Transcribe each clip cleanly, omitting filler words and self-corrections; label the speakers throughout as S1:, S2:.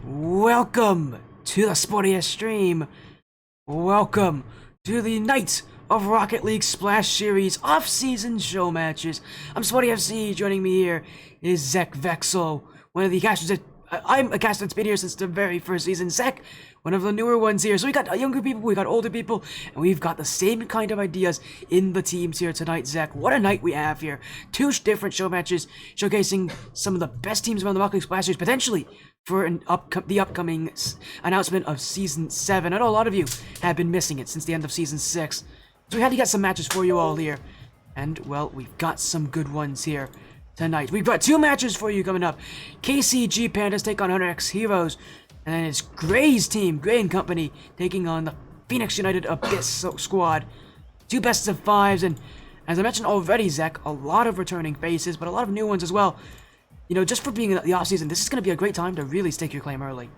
S1: Welcome to the sportiest stream. Welcome to the night of Rocket League Splash Series off-season show matches. I'm Sporty FC. Joining me here is ZekVexol, one of the casters that I'm a caster that's been here since the very first season. Zek, one of the newer ones here. So we got younger people, we got older people, and we've got the same kind of ideas in the teams here tonight. Zek, what a night we have here. Two different show matches showcasing some of the best teams around the Rocket League Splash Series, potentially for the upcoming announcement of Season 7. I know a lot of you have been missing it since the end of Season 6. So we had to get some matches for you all here. And, well, we've got some good ones here tonight. We've got two matches for you coming up. KCG Pandas take on 100X Heroes. And then it's Gray's team, Gray and Company, taking on the Phoenix United Abyss squad. Two best of fives. And as I mentioned already, Zek, a lot of returning faces, but a lot of new ones as well. You know, just for being in the offseason, this is going to be a great time to really stake your claim early.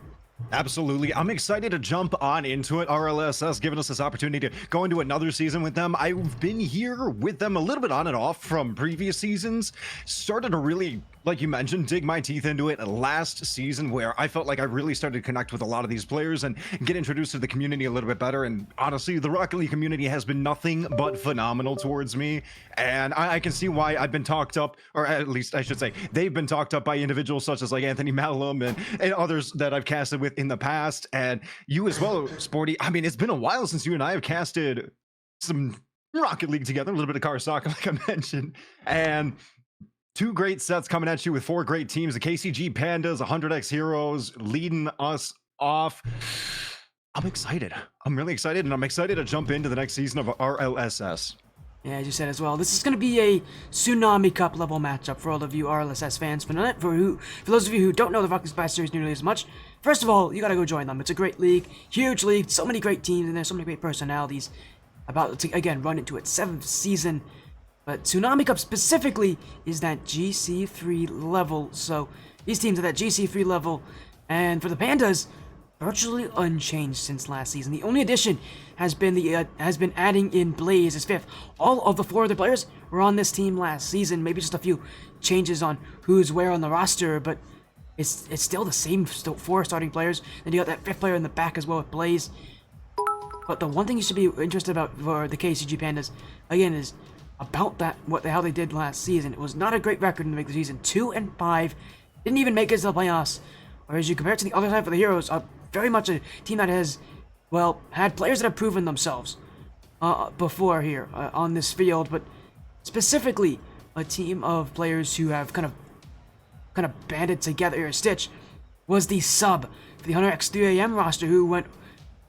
S2: Absolutely. I'm excited to jump on into it. RLSS giving us this opportunity to go into another season with them. I've been here with them a little bit on and off from previous seasons. Started to really, like you mentioned, dig my teeth into it last season, where I felt like I really started to connect with a lot of these players and get introduced to the community a little bit better. And honestly, the Rocket League community has been nothing but phenomenal towards me. And I can see why I've been talked up, or at least I should say, they've been talked up by individuals such as like Anthony Malum and others that I've casted with in the past. And you as well, Sporty. I mean, it's been a while since you and I have casted some Rocket League together, a little bit of car soccer, like I mentioned. And two great sets coming at you with four great teams. The KCG Pandas, 100X Heroes leading us off. I'm excited. I'm really excited, and I'm excited to jump into the next season of RLSS.
S1: Yeah, as you said as well, this is going to be a Tsunami Cup level matchup for all of you RLSS fans. For those of you who don't know the Rocket League Splash Series nearly as much, first of all, you got to go join them. It's a great league, huge league, so many great teams, and there's so many great personalities. About to, again, run into its 7th season. But Tsunami Cup specifically is that GC3 level, so these teams are that GC3 level, and for the Pandas, virtually unchanged since last season. The only addition has been adding in Blaze as 5th. All of the 4 other players were on this team last season. Maybe just a few changes on who's where on the roster, but it's still the same 4 starting players. Then you got that 5th player in the back as well with Blaze. But the one thing you should be interested about for the KCG Pandas, again, is about that how they did last season. It was not a great record in the regular season. 2-5, didn't even make it to the playoffs. Whereas you compare it to the other side for the Heroes, very much a team that has, well, had players that have proven themselves before here on this field, but specifically a team of players who have kind of banded together. Stitch was the sub for the 100X 3AM roster, who went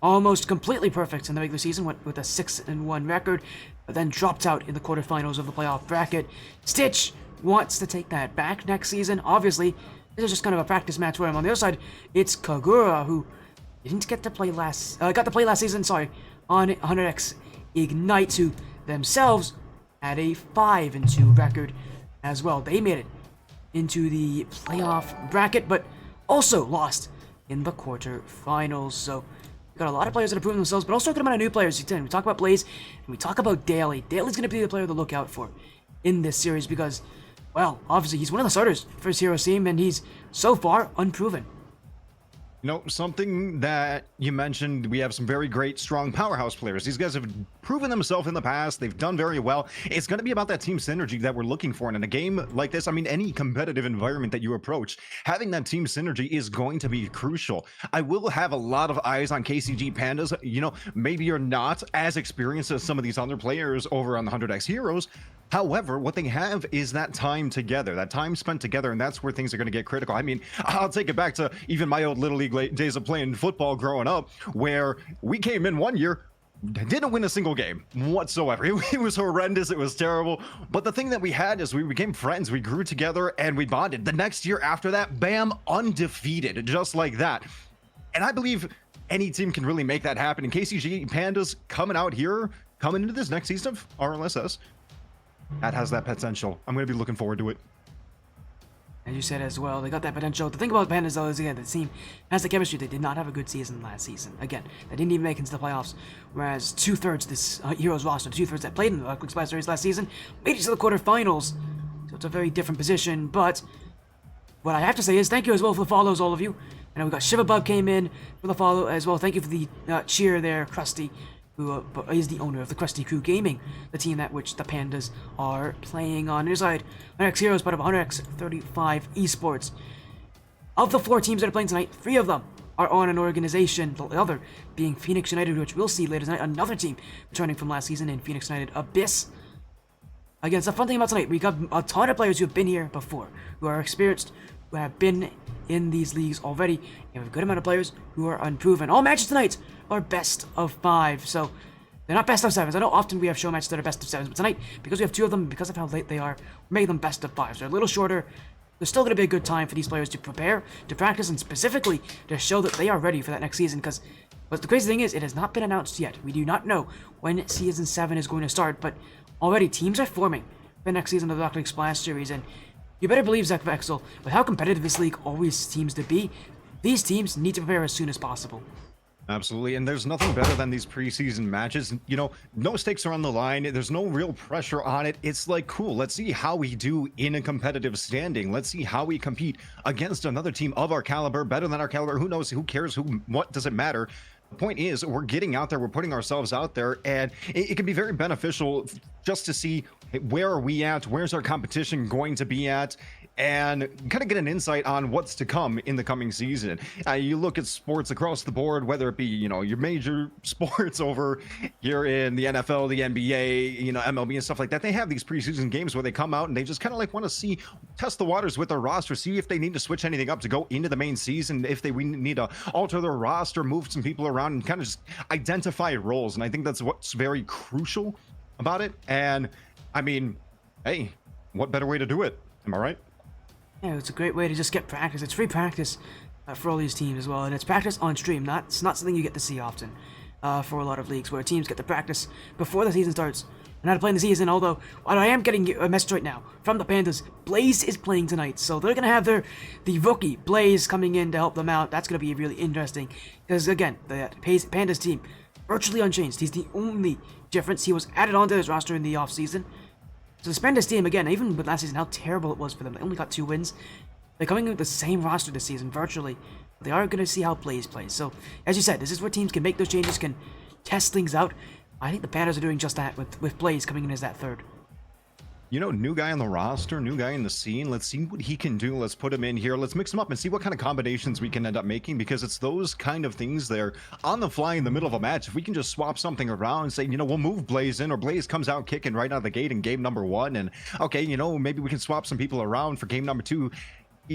S1: almost completely perfect in the regular season, went with a 6-1 record, but then dropped out in the quarterfinals of the playoff bracket. Stitch wants to take that back next season. Obviously, this is just kind of a practice match for him. On the other side, it's Kagura, who didn't get to play got to play last season, on 100X Ignite, who themselves had a 5-2 record as well. They made it into the playoff bracket, but also lost in the quarterfinals. So we got a lot of players that have proven themselves, but also a good amount of new players. We talk about Blaze, and we talk about Daly. Daly's going to be the player to look out for in this series because, well, obviously he's one of the starters for his Heroes team, and he's so far unproven.
S2: You know, something that you mentioned, we have some very great, strong powerhouse players. These guys have proven themselves in the past. They've done very well. It's going to be about that team synergy that we're looking for. And in a game like this, I mean, any competitive environment that you approach, having that team synergy is going to be crucial. I will have a lot of eyes on KCG Pandas. You know, maybe you're not as experienced as some of these other players over on the 100X Heroes. However, what they have is that time together, that time spent together, and that's where things are going to get critical. I mean, I'll take it back to even my old Little League days of playing football growing up, where we came in one year, didn't win a single game whatsoever. It was horrendous. It was terrible. But the thing that we had is we became friends. We grew together and we bonded. The next year after that, bam, undefeated, just like that. And I believe any team can really make that happen. And KCG Pandas coming out here, coming into this next season of RLSS, that has that potential. I'm going to be looking forward to it.
S1: As you said as well, they got that potential. The thing about Pandas, though, is again, the team has the chemistry. They did not have a good season last season. Again, they didn't even make it into the playoffs. Whereas 2/3 this Heroes roster, 2/3 that played in the Rocket League Splash Series last season, made it to the quarterfinals. So it's a very different position. But what I have to say is thank you as well for the follows, all of you. And we got Shivabub came in for the follow as well. Thank you for the cheer there, Krusty, who is the owner of the Krusty Crew Gaming, the team that which the Pandas are playing on. Their side, 100x Heroes, part of 100x35 Esports. Of the 4 teams that are playing tonight, 3 of them are on an organization, the other being Phoenix United, which we'll see later tonight, another team returning from last season in Phoenix United Abyss. Again, it's the fun thing about tonight, we got a ton of players who have been here before, who are experienced, who have been in these leagues already, and we have a good amount of players who are unproven. All matches tonight are best of 5, so they're not best of 7s. I know often we have show matches that are best of 7s, but tonight, because we have 2 of them, because of how late they are, we're making them best of 5s. They're a little shorter. There's still going to be a good time for these players to prepare, to practice, and specifically to show that they are ready for that next season, because but the crazy thing is, it has not been announced yet. We do not know when Season 7 is going to start, but already teams are forming for the next season of the Rocket League Splash Series, and you better believe, ZekVexol, with how competitive this league always seems to be, these teams need to prepare as soon as possible.
S2: Absolutely, and there's nothing better than these preseason matches. You know, no stakes are on the line. There's no real pressure on it. It's like, cool, let's see how we do in a competitive standing. Let's see how we compete against another team of our caliber, better than our caliber. Who knows? Who cares? What does it matter? The point is, we're getting out there, we're putting ourselves out there, and it can be very beneficial just to see, hey, where are we at? Where's our competition going to be at? And kind of get an insight on what's to come in the coming season. You look at sports across the board, whether it be, you know, your major sports over here in the NFL, the NBA, you know, MLB and stuff like that. They have these preseason games where they come out and they just kind of like want to test the waters with their roster, see if they need to switch anything up to go into the main season, if we need to alter their roster, move some people around, and kind of just identify roles. And I think that's what's very crucial about it. And I mean, hey, what better way to do it? Am I right?
S1: Yeah, it's a great way to just get practice. It's free practice for all these teams as well, and it's practice on stream. It's not something you get to see often for a lot of leagues, where teams get to practice before the season starts. They're not playing the season, although I am getting a message right now from the Pandas. Blaze is playing tonight, so they're going to have the rookie Blaze coming in to help them out. That's going to be really interesting, because again, the Pandas team, virtually unchanged. He's the only difference. He was added onto his roster in the offseason. So the Pandas team, again, even with last season, how terrible it was for them. They only got 2 wins. They're coming in with the same roster this season, virtually. They are going to see how Blaze plays. So, as you said, this is where teams can make those changes, can test things out. I think the Pandas are doing just that with Blaze coming in as that 3rd.
S2: You know, new guy on the roster, new guy in the scene. Let's see what he can do. Let's put him in here. Let's mix him up and see what kind of combinations we can end up making, because it's those kind of things there on the fly in the middle of a match. If we can just swap something around and say, you know, we'll move Blaze in, or Blaze comes out kicking right out of the gate in game number 1. And okay, you know, maybe we can swap some people around for game number 2,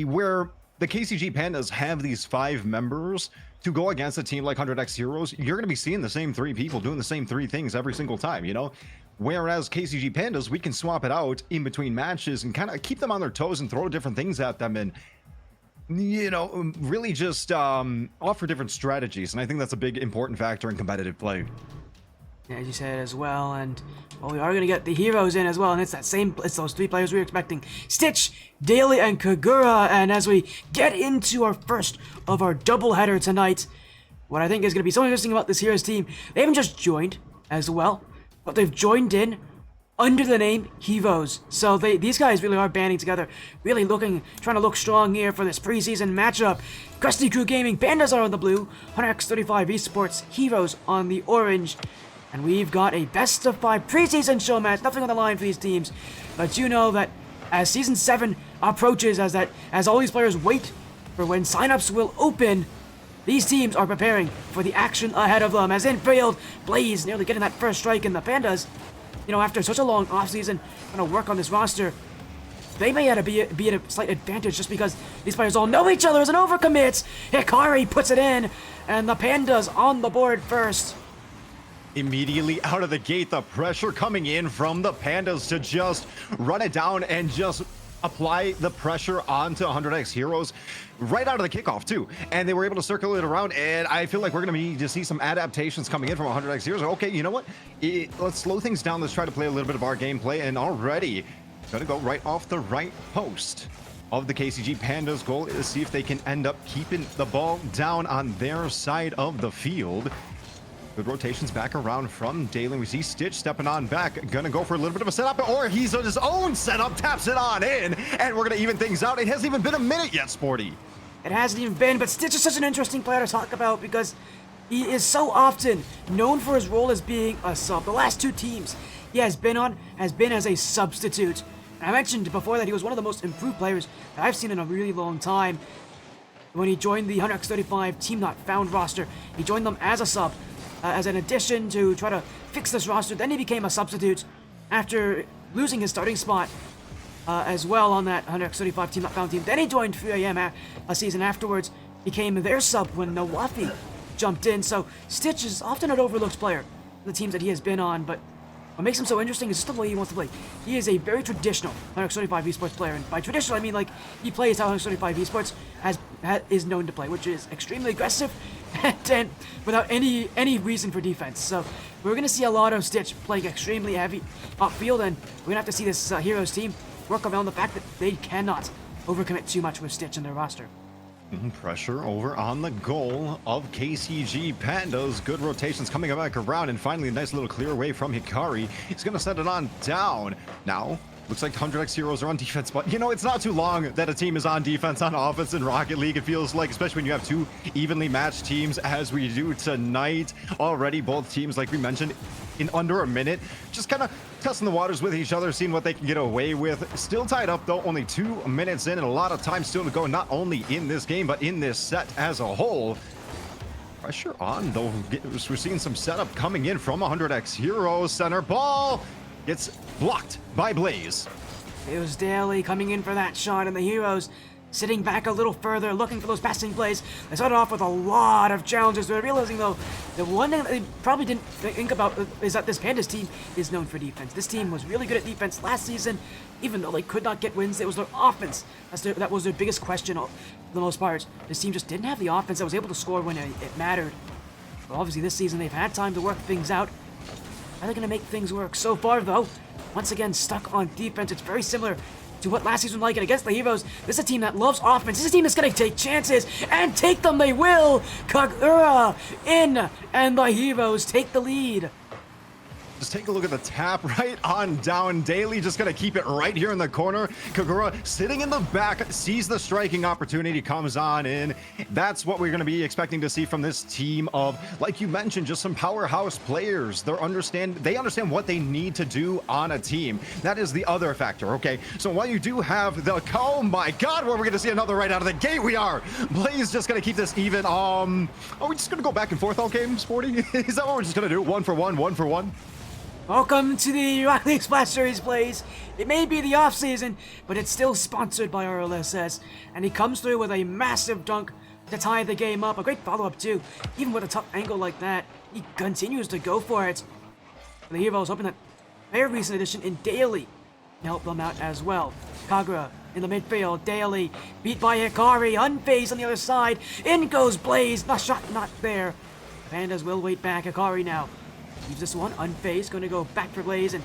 S2: where the KCG Pandas have these 5 members to go against a team like 100x Heroes. You're going to be seeing the same 3 people doing the same 3 things every single time, you know? Whereas KCG Pandas, we can swap it out in between matches and kind of keep them on their toes and throw different things at them, and, you know, really just offer different strategies. And I think that's a big important factor in competitive play.
S1: Yeah, as you said as well, and well, we are going to get the heroes in as well, and it's those 3 players we were expecting: Stitch, Daly, and Kagura. And as we get into our first of our doubleheader tonight, what I think is going to be so interesting about this heroes team, they haven't just joined as well, but they've joined in under the name Heroes. So these guys really are banding together, really trying to look strong here for this preseason matchup. Krusty Crew Gaming, Pandas are on the blue, 100x35 Esports, Heroes on the orange. And we've got a best of 5 preseason show match, nothing on the line for these teams. But you know that as Season 7 approaches, as all these players wait for when signups will open, these teams are preparing for the action ahead of them. As infield, Blaze nearly getting that first strike, in the Pandas, you know, after such a long offseason, going to work on this roster, they may have to be at a slight advantage just because these players all know each other as an overcommit. Hikari puts it in, and the Pandas on the board first.
S2: Immediately out of the gate, the pressure coming in from the Pandas to just run it down and just apply the pressure onto 100x Heroes right out of the kickoff too. And they were able to circle it around, and I feel like we're going to need to see some adaptations coming in from 100x Heroes. Okay, you know what? Let's slow things down. Let's try to play a little bit of our gameplay, and already going to go right off the right post of the KCG Pandas. Goal is to see if they can end up keeping the ball down on their side of the field. Good rotations back around from Dalen. We see Stitch stepping on back. Gonna go for a little bit of a setup, or he's on his own setup, taps it on in, and we're gonna even things out. It hasn't even been a minute yet, Sporty.
S1: it hasn't even been, but Stitch is such an interesting player to talk about because he is so often known for his role as being a sub. The last 2 teams he has been on has been as a substitute. And I mentioned before that he was one of the most improved players that I've seen in a really long time. When he joined the 100x35 Team Not Found roster, he joined them as a sub, as an addition to try to fix this roster. Then he became a substitute after losing his starting spot as well on that 100x35 Team Not Found team. Then he joined 3AM a season afterwards, became their sub when Nawafi jumped in. So Stitch is often an overlooked player, the teams that he has been on, but what makes him so interesting is just the way he wants to play. He is a very traditional 100x35 esports player, and by traditional I mean like he plays how 100x35 esports is known to play, which is extremely aggressive and without any reason for defense. So we're gonna see a lot of Stitch playing extremely heavy upfield, and we're gonna have to see this Heroes team work around the fact that they cannot overcommit too much with Stitch in their roster.
S2: Pressure over on the goal of KCG Pandas. Good rotations coming back around, and finally a nice little clear away from Hikari. He's going to send it on down. Now, looks like 100x Heroes are on defense, but you know, it's not too long that a team is on defense on offense in Rocket League. It feels like, especially when you have 2 evenly matched teams as we do tonight. Already both teams, like we mentioned, in under a minute, just kind of testing the waters with each other, seeing what they can get away with. Still tied up though, only 2 minutes in, and a lot of time still to go, not only in this game, but in this set as a whole. Pressure on though. We're seeing some setup coming in from 100x Heroes. Center ball gets blocked by Blaze.
S1: It was Daly coming in for that shot, and the Heroes sitting back a little further, looking for those passing plays. They started off with a lot of challenges. They're realizing, though, the one thing that they probably didn't think about is that this Pandas team is known for defense. This team was really good at defense last season, even though they could not get wins. It was their offense. That was their biggest question for the most part. This team just didn't have the offense that was able to score when it mattered. But obviously, this season, they've had time to work things out. How are they going to make things work? So far, though, once again, stuck on defense. It's very similar to what last season was like, and against the Heroes, this is a team that loves offense. This is a team that's going to take chances, and take them they will. Kagura in, and the Heroes take the lead.
S2: Just take a look at the tap right on down. Daly just gonna keep it right here in the corner. Kagura sitting in the back, sees the striking opportunity, comes on in. That's what we're gonna be expecting to see from this team of, like you mentioned, just some powerhouse players. They understand what they need to do on a team. That is the other factor, okay? So while you do have the, oh my God, where we're gonna see another right out of the gate, we are. Blaze just gonna keep this even. Are we just gonna go back and forth all game, Sporty? Is that what we're just gonna do? 1 for 1, 1 for 1?
S1: Welcome to the Rocket League Splash Series plays. It may be the off-season, but it's still sponsored by RLSS. And he comes through with a massive dunk to tie the game up. A great follow-up, too. Even with a tough angle like that, he continues to go for it. The Heroes hoping that their recent addition in Daly can help them out as well. Kagura in the midfield. Daly beat by Hikari. Unfazed on the other side. In goes Blaze. The shot not there. Pandas will wait back. Hikari now leaves this one unfazed, going to go back for Blaze, and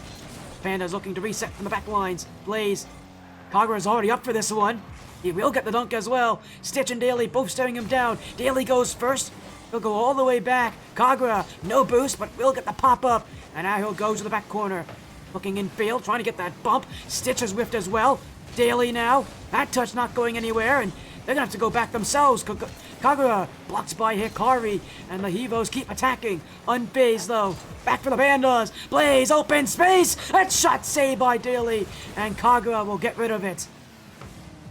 S1: Panda's looking to reset from the back lines. Blaze, Kagura's already up for this one. He will get the dunk as well. Stitch and Daly both staring him down. Daly goes first. He'll go all the way back. Kagura, no boost, but will get the pop-up. And now he'll go to the back corner. Looking in field, trying to get that bump. Stitch has whiffed as well. Daly now. That touch not going anywhere, and they're going to have to go back themselves. Kagura blocked by Hikari, and the Heroes keep attacking. Unfazed though. Back for the Pandas. Blaze, open space. That shot saved by Daly, and Kagura will get rid of it.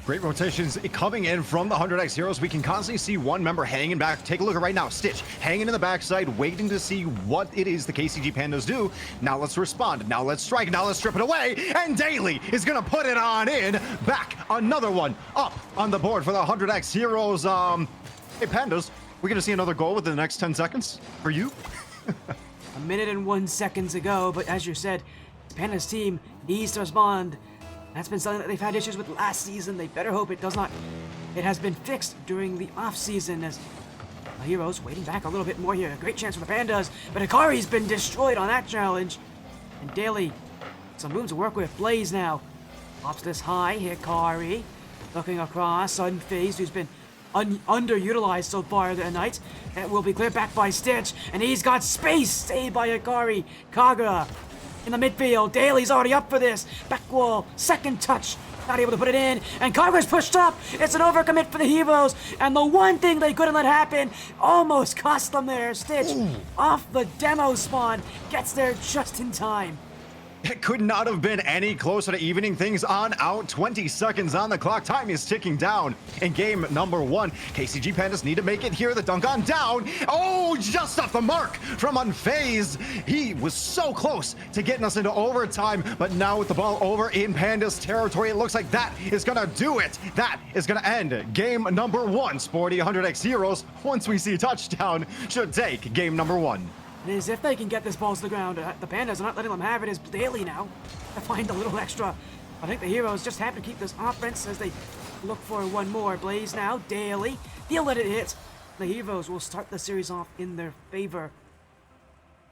S2: Great rotations coming in from the 100x Heroes. We can constantly see one member hanging back. Take a look at right now. Stitch hanging in the backside, waiting to see what it is the KCG Pandas do. Now let's respond. Now let's strike. Now let's strip it away. And Daly is going to put it on in. Back. Another one up on the board for the 100x Heroes. Hey, Pandas, we're going to see another goal within the next 10 seconds for you.
S1: A minute and 1 second to go, but as you said, the Pandas team needs to respond. That's been something that they've had issues with last season. They better hope it does not. It has been fixed during the off-season as the Heroes waiting back a little bit more here. A great chance for the Pandas, but Hikari's been destroyed on that challenge. And Daly, some room to work with. Blaze now pops this high. Hikari looking across. Unfazed, who's been underutilized so far tonight. That will be cleared back by Stitch, and he's got space. Saved by Hikari. Kagura in the midfield. Daly's already up for this. Back wall. Second touch not able to put it in, and Congress pushed up. It's an overcommit for the Heroes, and the one thing they couldn't let happen almost cost them their Stitch. Off the demo spawn, gets there just in time.
S2: It could not have been any closer to evening things on out. 20 seconds on the clock. Time is ticking down in game number 1. KCG Pandas need to make it here. The dunk on down. Oh, just off the mark from Unfazed. He was so close to getting us into overtime, but now with the ball over in Pandas territory, it looks like that is going to do it. That is going to end game number 1. Sporty 100X Heroes, once we see touchdown, should take game number 1.
S1: Is if they can get this ball to the ground. The Pandas are not letting them have it as daily now to find a little extra. I think the Heroes just have to keep this offense as they look for one more. Blaze now, daily. He'll let it hit. The Heroes will start the series off in their favor.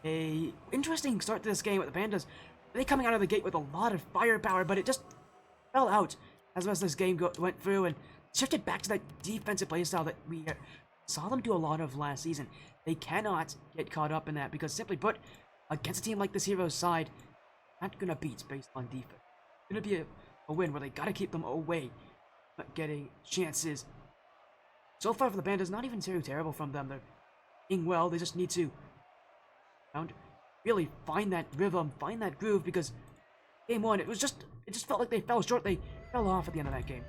S1: A interesting start to this game with the Pandas. They coming out of the gate with a lot of firepower, but it just fell out as this game went through and shifted back to that defensive playstyle that we saw them do a lot of last season. They cannot get caught up in that because, simply put, against a team like this Heroes side, not gonna beat based on defense. It's gonna be a win where they gotta keep them away, not getting chances. So far for the Pandas, not even too terrible from them. They're playing well. They just need to really find that rhythm, find that groove, because game 1, it just felt like they fell short. They fell off at the end of that game.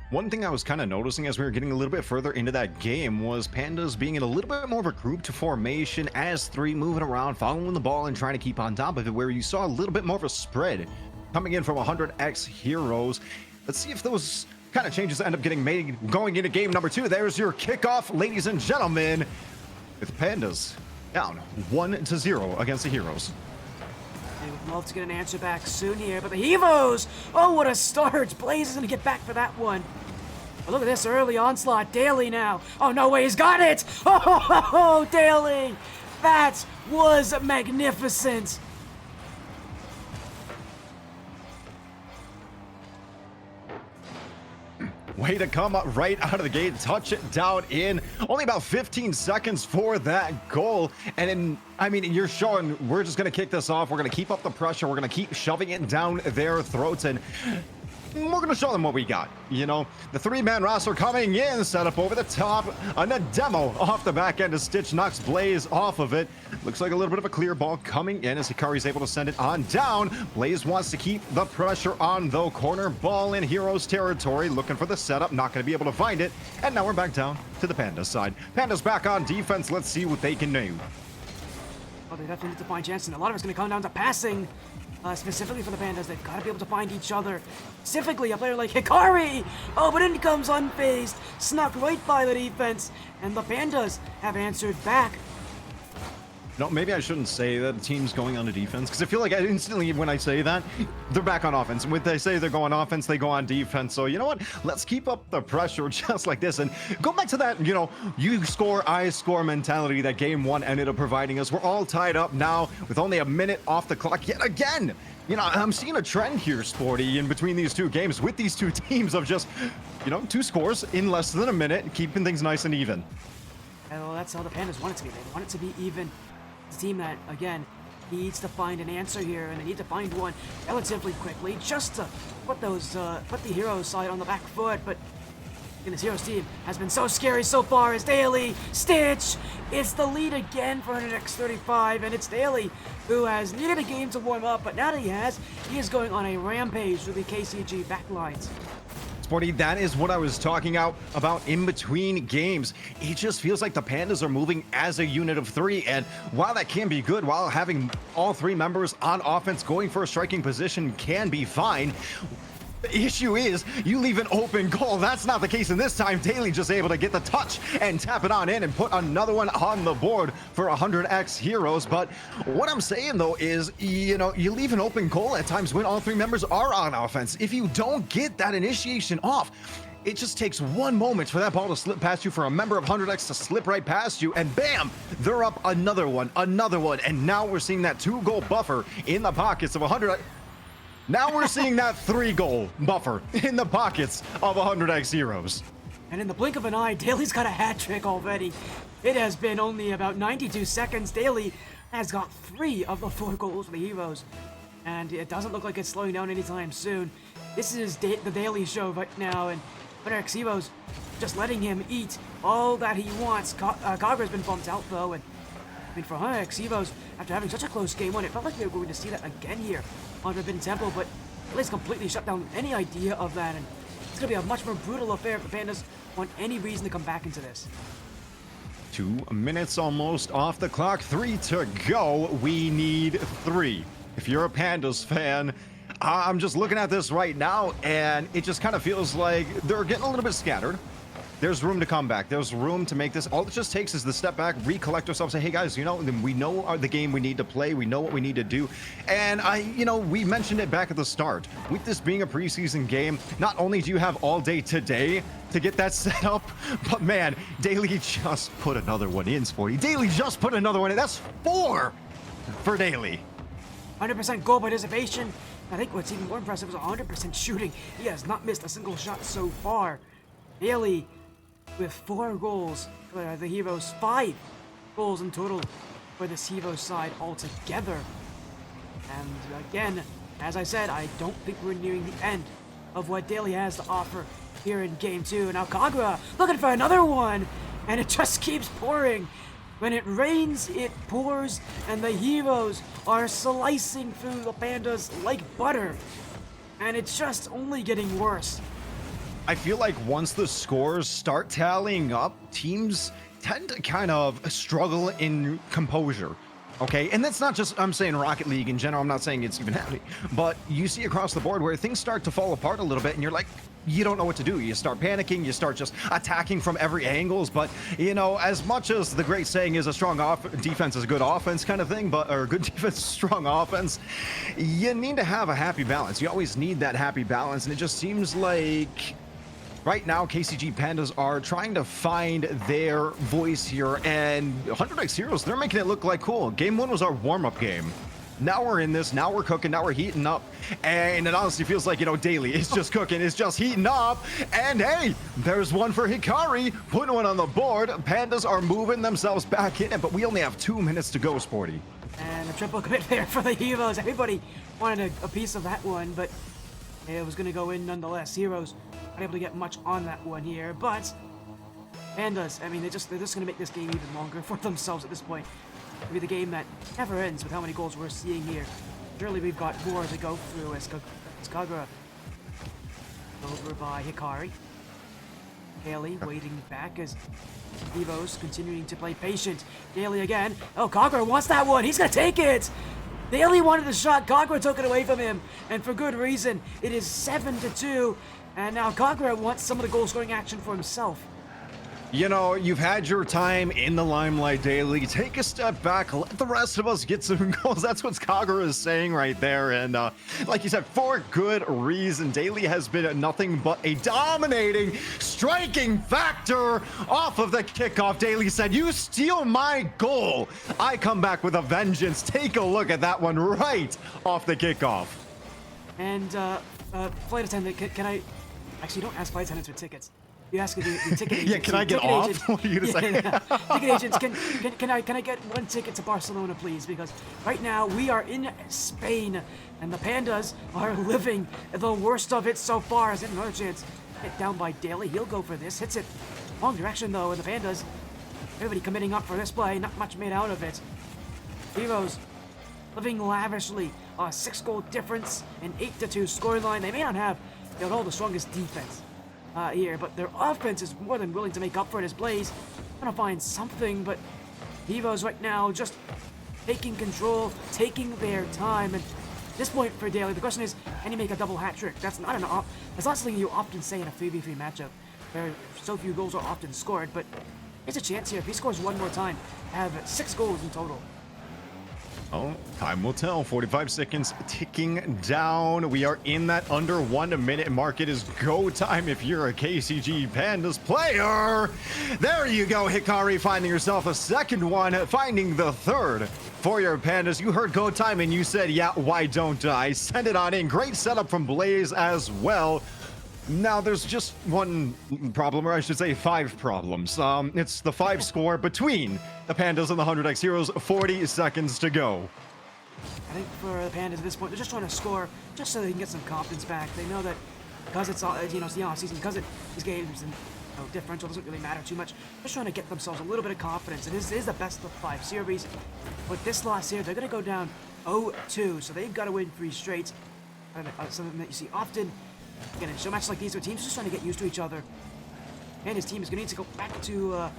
S2: One thing I was kind of noticing as we were getting a little bit further into that game was Pandas being in a little bit more of a grouped formation as 3, moving around, following the ball and trying to keep on top of it, where you saw a little bit more of a spread coming in from 100X Heroes. Let's see if those kind of changes end up getting made going into game number 2. There's your kickoff, ladies and gentlemen, with Pandas down 1-0 against the Heroes.
S1: They would love to get an answer back soon here, but the Heroes, oh, what a start. Blaze is going to get back for that one. But look at this early onslaught. Daily now. Oh, no way, he's got it. Oh, Daily. That was magnificent.
S2: Way to come up right out of the gate, touch it down in only about 15 seconds for that goal. And then, I mean, you're showing we're just going to kick this off. We're going to keep up the pressure. We're going to keep shoving it down their throats, and we're going to show them what we got. You know, the 3-man roster coming in, set up over the top, and a demo off the back end of Stitch knocks Blaze off of it. Looks like a little bit of a clear ball coming in as Hikari's able to send it on down. Blaze wants to keep the pressure on, though. Corner ball in Heroes territory, looking for the setup, not going to be able to find it. And now we're back down to the Pandas side. Pandas back on defense. Let's see what they can do.
S1: Well, they definitely need to find chances, and a lot of it's going to come down to passing. Specifically for the Pandas, they've got to be able to find each other. Specifically, a player like Hikari! Oh, but in comes Unfazed, snuck right by the defense, and the Pandas have answered back.
S2: No, maybe I shouldn't say that the team's going on to defense, because I feel like instantly when I say that, they're back on offense. When they say they're going offense, they go on defense. So you know what? Let's keep up the pressure just like this and go back to that, you know, you score, I score mentality that game 1 ended up providing us. We're all tied up now with only a minute off the clock yet again. You know, I'm seeing a trend here, Sporty, in between these 2 games with these 2 teams of just, you know, 2 scores in less than a minute, keeping things nice and even.
S1: And well, that's how the Pandas want it to be. They want it to be even. It's a team that, again, needs to find an answer here, and they need to find one relatively quickly, just to put the Heroes side on the back foot. But this Heroes team has been so scary so far. As Daily, Stitch, it's the lead again for 100x35, and it's Daily who has needed a game to warm up, but now that he is going on a rampage through the KCG backlines.
S2: Sporty, that is what I was talking about in between games. It just feels like the Pandas are moving as a unit of 3, and while that can be good, while having all 3 members on offense going for a striking position can be fine, the issue is you leave an open goal. That's not the case in this time. Daly just able to get the touch and tap it on in and put another one on the board for 100x Heroes. But what I'm saying though is, you know, you leave an open goal at times when all 3 members are on offense. If you don't get that initiation off, it just takes one moment for that ball to slip past you, for a member of 100x to slip right past you, and bam, they're up another one, and now we're seeing that 2-goal buffer in the pockets of 100x. Now we're seeing that 3-goal buffer in the pockets of 100x Heroes.
S1: And in the blink of an eye, Daly's got a hat trick already. It has been only about 92 seconds. Daly has got 3 of the 4 goals for the Heroes. And it doesn't look like it's slowing down anytime soon. This is the Daily Show right now, and X Heroes just letting him eat all that he wants. Kagura's been bumped out though, and I mean for X Heroes, after having such a close game one, it felt like we were going to see that again here on Forbidden Temple, but Blaze completely shut down any idea of that, and it's going to be a much more brutal affair if the Pandas want any reason to come back into this.
S2: 2 minutes almost off the clock, 3 to go. We need 3. If you're a Pandas fan, I'm just looking at this right now, and it just kind of feels like they're getting a little bit scattered. There's room to come back. There's room to make this. All it just takes is the step back, recollect ourselves, say, hey guys, you know, we know the game we need to play. We know what we need to do. And we mentioned it back at the start. With this being a preseason game, not only do you have all day today to get that set up, but man, Daily just put another one in, Sporty. Daily just put another one in. That's 4 for Daily.
S1: 100% goal participation. I think what's even more impressive is 100% shooting. He has not missed a single shot so far. Daily with 4 goals for the Heroes, 5 goals in total for this Heroes side altogether. And again, as I said, I don't think we're nearing the end of what Daily has to offer here in Game 2. Now Kagura looking for another one, and it just keeps pouring. When it rains, it pours, and the Heroes are slicing through the Pandas like butter. And it's just only getting worse.
S2: I feel like once the scores start tallying up, teams tend to kind of struggle in composure. Okay, and that's not just, I'm saying Rocket League in general, I'm not saying it's even happening, but you see across the board where things start to fall apart a little bit and you're like, you don't know what to do. You start panicking, you start just attacking from every angles, but you know, as much as the great saying is a strong defense is a good offense kind of thing, but or good defense is strong offense, you need to have a happy balance. You always need that happy balance, and it just seems like right now, KCG Pandas are trying to find their voice here, and 100x Heroes, they're making it look like cool. Game 1 was our warm-up game. Now we're in this, now we're cooking, now we're heating up, and it honestly feels like, you know, Daily is just cooking, it's just heating up, and hey, there's one for Hikari, putting one on the board. Pandas are moving themselves back in it, but we only have 2 minutes to go, Sporty.
S1: And a triple commit there for the Heroes. Everybody wanted a piece of that one, but it was going to go in nonetheless. Heroes not able to get much on that one here, but Pandas, I mean, they're just going to make this game even longer for themselves at this point. It'll be the game that never ends with how many goals we're seeing here. Surely we've got more to go through as Kagura over by Hikari. Daily waiting back as Evo's continuing to play patient. Daily again. Oh, Kagura wants that one. He's going to take it. Daily wanted the shot. Kagura took it away from him, and for good reason. It is 7-2, and now Kagura wants some of the goal-scoring action for himself.
S2: You know, you've had your time in the limelight, Daily. Take a step back, let the rest of us get some goals. That's what Kagura is saying right there. And like you said, for good reason. Daily has been nothing but a dominating, striking factor off of the kickoff. Daily said, you steal my goal, I come back with a vengeance. Take a look at that one right off the kickoff.
S1: And flight attendant, can I... Actually, don't ask flight attendants for tickets. You ask the ticket agents.
S2: Yeah, can I get off?
S1: Agents,
S2: what are you gonna say?
S1: Ticket agents, can I get one ticket to Barcelona, please? Because right now we are in Spain, and the Pandas are living the worst of it so far. Is it another chance? Hit down by Daly. He'll go for this. Hits it wrong direction though, and the Pandas, everybody committing up for this play. Not much made out of it. Heroes living lavishly. 6-goal difference, an 8-2 scoreline. They may not have all the strongest defense here, but their offense is more than willing to make up for it as Blaze gonna find something, but Evo's right now just taking control, taking their time, and at this point for Daly, the question is, can he make a double hat trick? That's not something you often say in a 3v3 matchup, where so few goals are often scored, but there's a chance here. If he scores one more time, have 6 goals in total.
S2: Oh, time will tell. 45 seconds ticking down. We are in that under 1 minute mark. It is go time if you're a KCG Pandas player. There you go, Hikari, finding yourself a second one, finding the third for your Pandas. You heard go time and you said, yeah, why don't I? Send it on in. Great setup from Blaze as well. Now, there's just one problem, or I should say 5 problems. It's the 5 score between the Pandas and the 100x Heroes. 40 seconds to go.
S1: I think for the Pandas at this point, they're just trying to score just so they can get some confidence back. They know that because it's it's the off season, because these games and differential doesn't really matter too much. Just trying to get themselves a little bit of confidence. And this is the best of 5 series. But this loss here, they're gonna go down 0-2, so they've got to win 3 straight. Something that you see often. Again, in showmatches like these, where teams are just trying to get used to each other. And his team is gonna need to go back to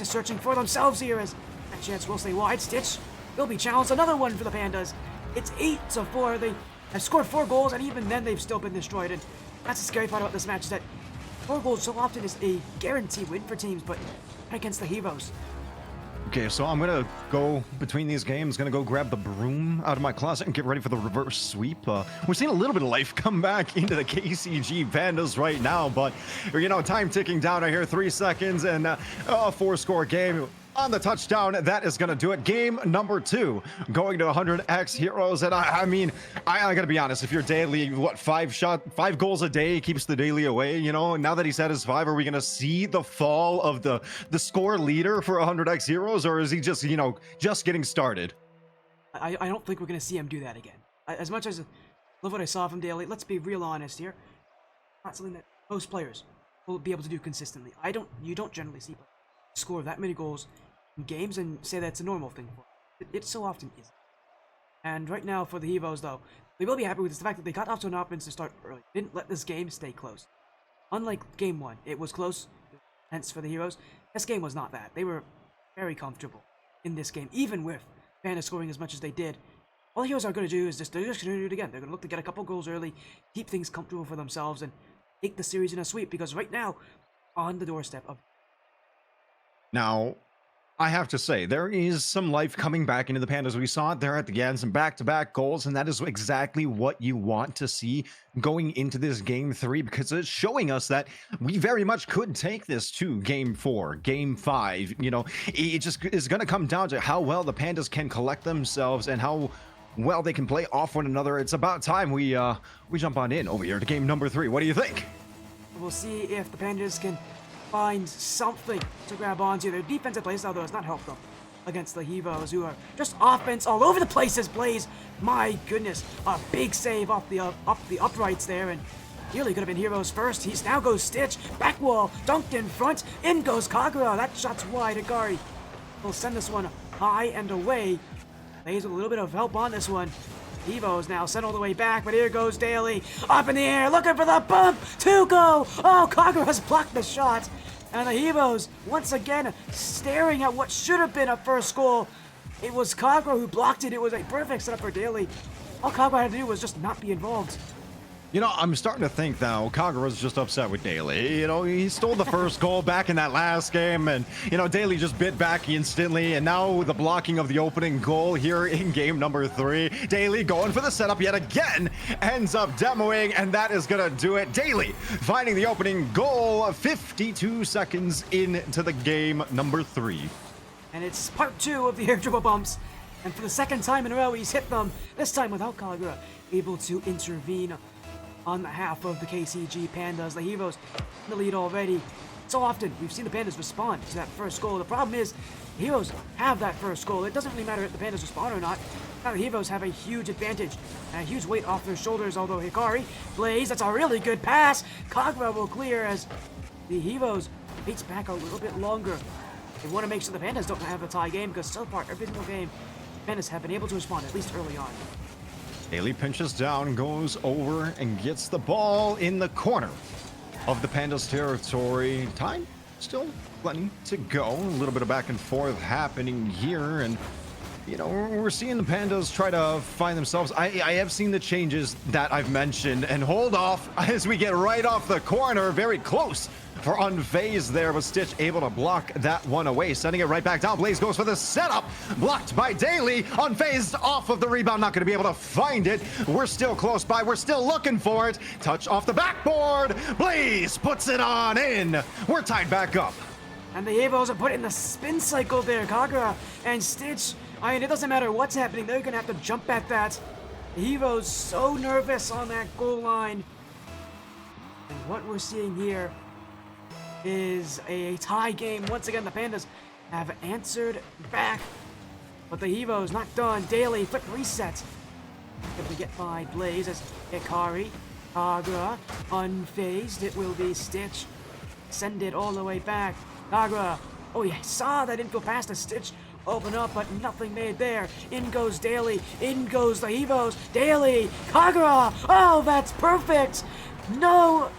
S1: searching for themselves here, as that chance will stay wide. Stitch will be challenged. Another one for the Pandas. It's 8-4. They have scored 4 goals, and even then they've still been destroyed. And that's the scary part about this match, is that 4 goals so often is a guaranteed win for teams, but not against the Heroes.
S2: Okay, so I'm gonna go between these games, gonna go grab the broom out of my closet and get ready for the reverse sweep. We're seeing a little bit of life come back into the KCG Pandas right now, but time ticking down. I hear 3 seconds and a 4-score game. On the touchdown, that is going to do it. Game number 2, going to 100x Heroes. And I mean, I gotta be honest, if your daily, 5 goals a day keeps the daily away, now that he's at his 5, are we going to see the fall of the score leader for 100x Heroes, or is he just, just getting started?
S1: I don't think we're going to see him do that again. As much as I love what I saw from Daly, let's be real honest here. Not something that most players will be able to do consistently. You don't generally see players score that many goals in games and say that's a normal thing for it so often isn't. And right now for the Heroes, though, they will be happy with this, the fact that they got off to an offense to start early. Didn't let this game stay close. Unlike game 1, it was close, hence for the Heroes. This game was not that. They were very comfortable in this game, even with Pandas scoring as much as they did. All the Heroes are going to do is they're just going to do it again. They're going to look to get a couple goals early, keep things comfortable for themselves, and take the series in a sweep, because right now, on the doorstep of...
S2: Now, I have to say, there is some life coming back into the Pandas. We saw it there at the end, some back-to-back goals, and that is exactly what you want to see going into this Game 3, because it's showing us that we very much could take this to Game 4, Game 5. It just is going to come down to how well the Pandas can collect themselves and how well they can play off one another. It's about time we jump on in over here to game number 3. What do you think?
S1: We'll see if the Pandas can find something to grab onto. Their defensive plays, although, has not helped them against the Heroes, who are just offense all over the place as Blaze. My goodness, a big save off the uprights there, and nearly could have been Heroes first. Now goes Stitch, back wall, dunked in front, in goes Kagura. That shot's wide. Agari will send this one high and away. Blaze with a little bit of help on this one. Evo's now sent all the way back, but here goes Daly. Up in the air, looking for the bump to go. Oh, Kagura's blocked the shot. And the Evos, once again, staring at what should have been a first goal. It was Kagura who blocked it. It was a perfect setup for Daly. All Kagura had to do was just not be involved.
S2: I'm starting to think now Kagura's just upset with Daly. He stole the first goal back in that last game, and Daly just bit back instantly, and now the blocking of the opening goal here in game number 3. Daly going for the setup yet again, ends up demoing, and that is gonna do it. Daly finding the opening goal 52 seconds into the game number 3.
S1: And it's part 2 of the air dribble bumps, and for the second time in a row he's hit them, this time without Kagura able to intervene on behalf of the KCG Pandas. The Heroes in the lead already. So often we've seen the Pandas respond to that first goal. The problem is the Heroes have that first goal. It doesn't really matter if the Pandas respond or not. Now the Heroes have a huge advantage and a huge weight off their shoulders, although Hikari, Blaze, that's a really good pass. Kagura will clear as the Heroes beats back a little bit longer. They want to make sure the Pandas don't have a tie game, because so far every single game the Pandas have been able to respond, at least early on.
S2: Daly pinches down, goes over, and gets the ball in the corner of the Pandas territory. Time still plenty to go. A little bit of back and forth happening here, and we're seeing the Pandas try to find themselves. I have seen the changes that I've mentioned, and hold off as we get right off the corner, very close for unfazed there, but Stitch able to block that one away, sending it right back down. Blaze goes for the setup, blocked by Daly, unfazed off of the rebound, not going to be able to find it. We're still close by, we're still looking for it. Touch off the backboard, Blaze puts it on in. We're tied back up.
S1: And the Evos are put in the spin cycle there. Kagura and Stitch, it doesn't matter what's happening, they're going to have to jump at that. The Evos so nervous on that goal line. And what we're seeing here is a tie game. Once again, the Pandas have answered back. But the Evo's not done. Daily, quick reset. Able to get by Blaze as Hikari, Kagura, unfazed. It will be Stitch. Send it all the way back. Kagura. Oh, yeah, saw that info past the Stitch. Open up, but nothing made there. In goes Daily. In goes the Evos. Daily. Kagura. Oh, that's perfect. No,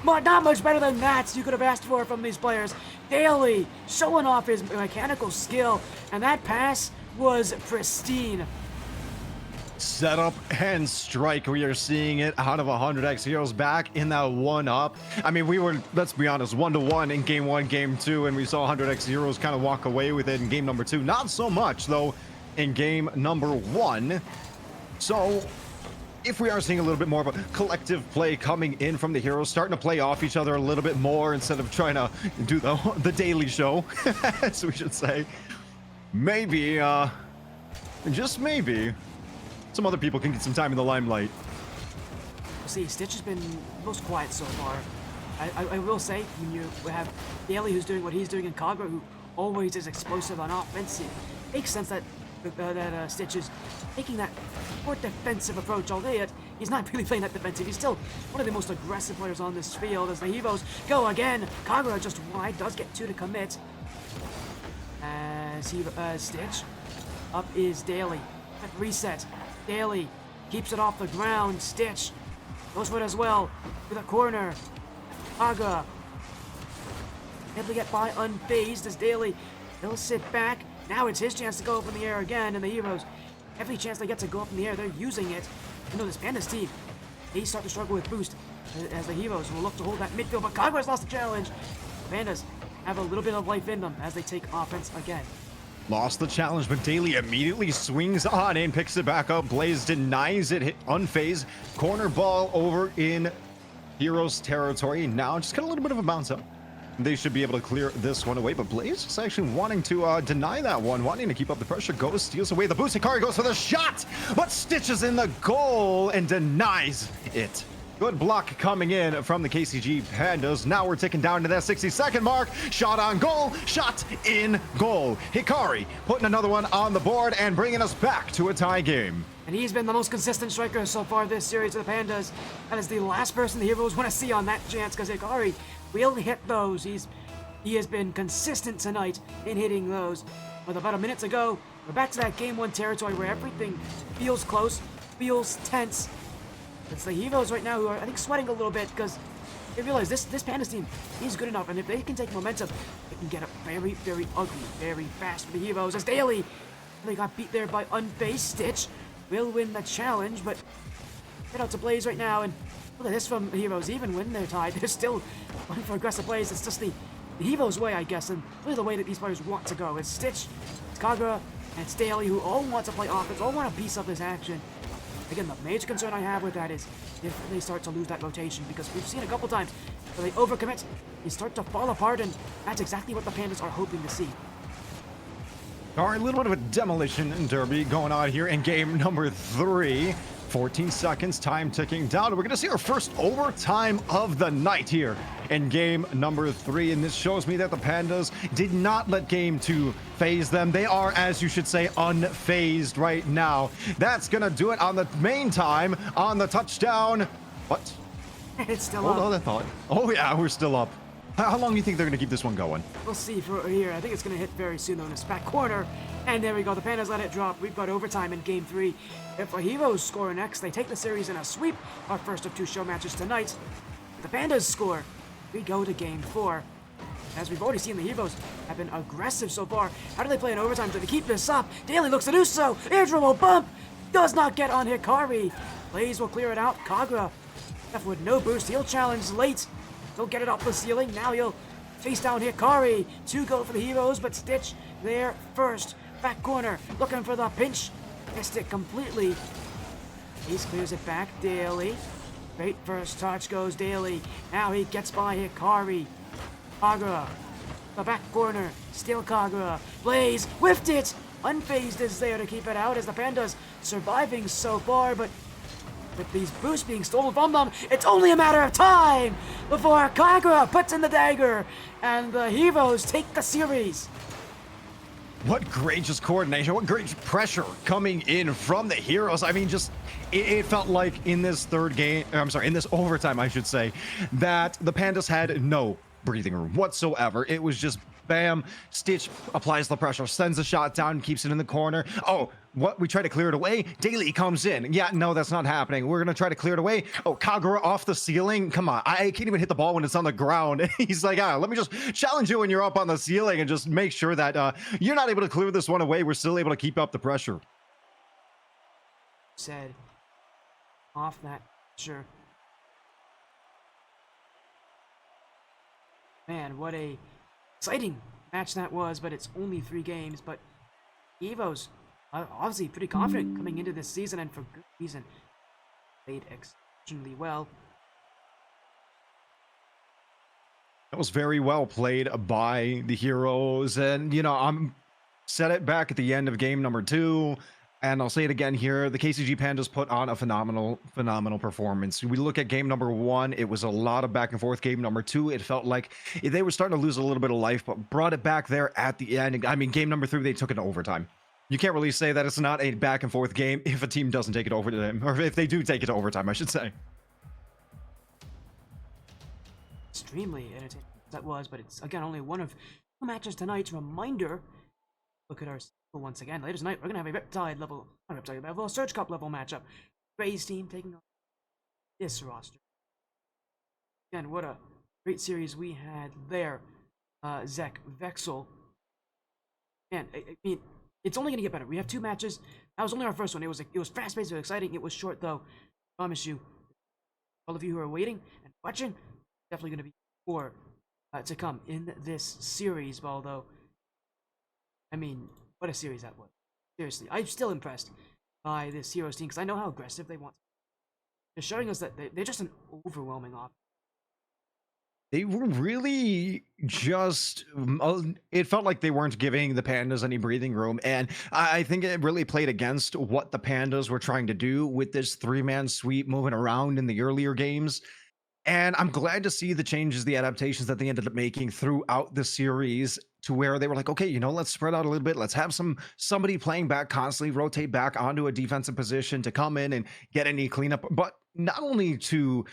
S1: not much better than that you could have asked for from these players. Daily showing off his mechanical skill, and that pass was pristine.
S2: Setup and strike. We are seeing it out of 100x heroes back in that 1-up. I mean, we were, let's be honest, 1-1 in game 1, game 2, and we saw 100x heroes kind of walk away with it in game number 2. Not so much, though, in game number 1. So, if we are seeing a little bit more of a collective play coming in from the heroes, starting to play off each other a little bit more instead of trying to do the daily show, as we should say, maybe, just maybe, some other people can get some time in the limelight.
S1: See, Stitch has been most quiet so far. I will say, when you have Daly who's doing what he's doing, and Kagura who always is explosive on offense, it makes sense that Stitch is taking that more defensive approach, albeit he's not really playing that defensive. He's still one of the most aggressive players on this field as the Evos go again. Kagura just wide, does get 2 to commit. As Stitch, up is Daly. Reset. Daly keeps it off the ground. Stitch goes for it as well. To the corner. Kagura able to get by unfazed as Daly. He'll sit back. Now it's his chance to go up in the air again, and the Heroes, every chance they get to go up in the air, they're using it. You know, this Pandas team, they start to struggle with boost as the Heroes will look to hold that midfield, but Kagura's lost the challenge. Pandas have a little bit of life in them as they take offense again.
S2: Lost the challenge, but Daly immediately swings on in, picks it back up. Blaze denies it, hit unfazed. Corner ball over in Heroes territory. Now just got a little bit of a bounce up. They should be able to clear this one away, but Blaze is actually wanting to deny that one, wanting to keep up the pressure. Goes, steals away the boost. Hikari goes for the shot, but Stitch is in the goal and denies it. Good block coming in from the KCG Pandas. Now we're ticking down to that 60-second mark. Shot on goal, shot in goal. Hikari putting another one on the board and bringing us back to a tie game.
S1: And he's been the most consistent striker so far this series of the Pandas. That is the last person the Heroes want to see on that chance, because Hikari will hit those. He has been consistent tonight in hitting those. But about a minute ago, we're back to that game 1 territory where everything feels close, feels tense. It's the Heroes right now who are, I think, sweating a little bit because they realize this Pandas team is good enough, and if they can take momentum, they can get up very, very ugly, very fast for the Heroes. As Daly, they got beat there by unfazed. Stitch will win the challenge, but head out to Blaze right now, and look at this from the Heroes. Even when they're tied, they're still going for aggressive plays. It's just the Heroes way, I guess, and really the way that these players want to go. It's Stitch, it's Kagura, and it's Daly who all want to play offense, all want a piece of this action. Again, the major concern I have with that is if they start to lose that rotation, because we've seen a couple times where they overcommit, they start to fall apart, and that's exactly what the Pandas are hoping to see.
S2: All right, a little bit of a demolition derby going on here in game number 3. 14 seconds, time ticking down. We're going to see our first overtime of the night here in game number 3. And this shows me that the Pandas did not let game 2 phase them. They are, as you should say, unfazed right now. That's going to do it on the main time on the touchdown. What?
S1: It's still
S2: Hold
S1: up.
S2: on, I thought. Oh, yeah, we're still up. How long do you think they're going to keep this one going?
S1: We'll see for here. I think it's going to hit very soon, though, in this back corner. And there we go. The Pandas let it drop. We've got overtime in game 3. If the Heroes score next, they take the series in a sweep. Our first of 2 show matches tonight. If the Pandas score, we go to game 4. As we've already seen, the Heroes have been aggressive so far. How do they play in overtime? Do they keep this up? Daly looks to do so. Air dribble bump. Does not get on Hikari. Blaze will clear it out. Kagura left with no boost. He'll challenge late. He'll get it off the ceiling. Now he'll face down Hikari. 2 go for the Heroes, but Stitch there first. Back corner, looking for the pinch. Missed it completely. Ace clears it back. Daly. Great first touch goes Daly. Now he gets by Hikari. Kagura. The back corner. Still Kagura. Blaze whiffed it. Unfazed is there to keep it out as the Pandas surviving so far, but with these boosts being stolen from them, it's only a matter of time before Kagura puts in the dagger and the Heroes take the series.
S2: What great just coordination, what great pressure coming in from the heroes. I mean, just it felt like in this third game, I'm sorry, in this overtime, I should say, that the Pandas had no breathing room whatsoever. It was just bam, Stitch applies the pressure, sends a shot down, keeps it in the corner. Oh, what? We try to clear it away. Daily comes in. Yeah, no, that's not happening. We're gonna try to clear it away. Oh, Kagura off the ceiling. Come on, I can't even hit the ball when it's on the ground. He's like, let me just challenge you when you're up on the ceiling and just make sure that you're not able to clear this one away. We're still able to keep up the pressure.
S1: Said off that, sure. Man, what a exciting match that was, but it's only 3 games, but Evo's obviously pretty confident coming into this season, and for good reason. Played exceptionally well.
S2: That was very well played by the heroes, and I'm said it back at the end of game number 2, and I'll say it again here. The KCG Pandas put on a phenomenal performance. We look at game number 1, it was a lot of back and forth. Game number 2, it felt like they were starting to lose a little bit of life, but brought it back there at the end. I mean, game number 3, they took it to overtime. You can't really say that it's not a back and forth game if a team doesn't take it over to them, or if they do take it to overtime, I should say.
S1: Extremely entertaining that was, but it's again only one of 2 matches tonight. Reminder, look at our schedule once again. Later tonight, we're gonna have a Riptide level, not Riptide level, Surge Cup level matchup. Gray's team taking on this roster. Again, what a great series we had there. ZekVexol. Man, I mean, it's only gonna get better. We have 2 matches. That was only our first one. It was fast paced, it was exciting. It was short though. I promise you, all of you who are waiting and watching, definitely gonna be more to come in this series. Although, I mean, what a series that was. Seriously, I'm still impressed by this Heroes team because I know how aggressive they want. They're showing us that they're just an overwhelming offense.
S2: They were really just, it felt like they weren't giving the Pandas any breathing room. And I think it really played against what the Pandas were trying to do with this 3-man sweep moving around in the earlier games. And I'm glad to see the changes, the adaptations that they ended up making throughout the series to where they were like, okay, let's spread out a little bit. Let's have somebody playing back constantly, rotate back onto a defensive position to come in and get any cleanup. But not only to,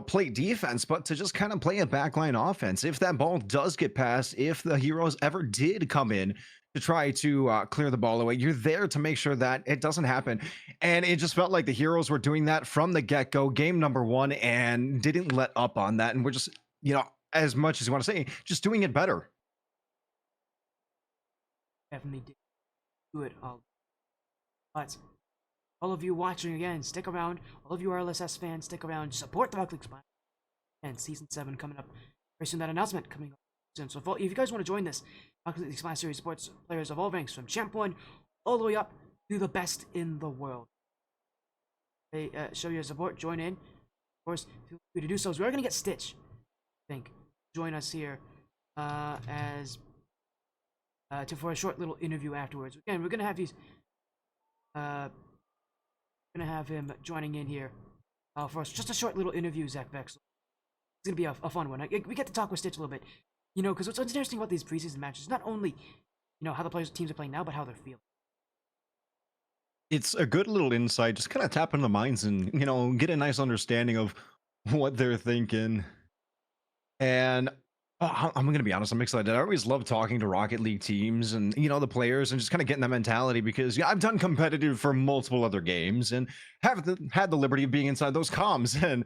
S2: play defense, but to just kind of play a backline offense. If that ball does get passed, if the heroes ever did come in to try to clear the ball away, you're there to make sure that it doesn't happen. And it just felt like the heroes were doing that from the get-go, game number 1, and didn't let up on that. And we're just, as much as you want to say, just doing it better.
S1: Definitely did do it all. But all of you watching again, stick around. All of you RLSS fans, stick around. Support the Rocket League Spine. And Season 7 coming up very soon. That announcement coming up soon. So if you guys want to join this, Rocket League Spine Series supports players of all ranks, from Champ 1 all the way up to the best in the world. They show your support, join in. Of course, feel free to do so. So we're going to get Stitch, I think, join us here for a short little interview afterwards. Again, we're going to have these... gonna have him joining in here for us. Just a short little interview, ZekVexol. It's gonna be a fun one. We get to talk with Stitch a little bit, because what's interesting about these preseason matches is not only, how the teams are playing now, but how they're feeling.
S2: It's a good little insight, just kind of tap into the minds and, get a nice understanding of what they're thinking. And I'm going to be honest, I'm excited. I always love talking to Rocket League teams and, the players, and just kind of getting that mentality, because I've done competitive for multiple other games and had the liberty of being inside those comms. And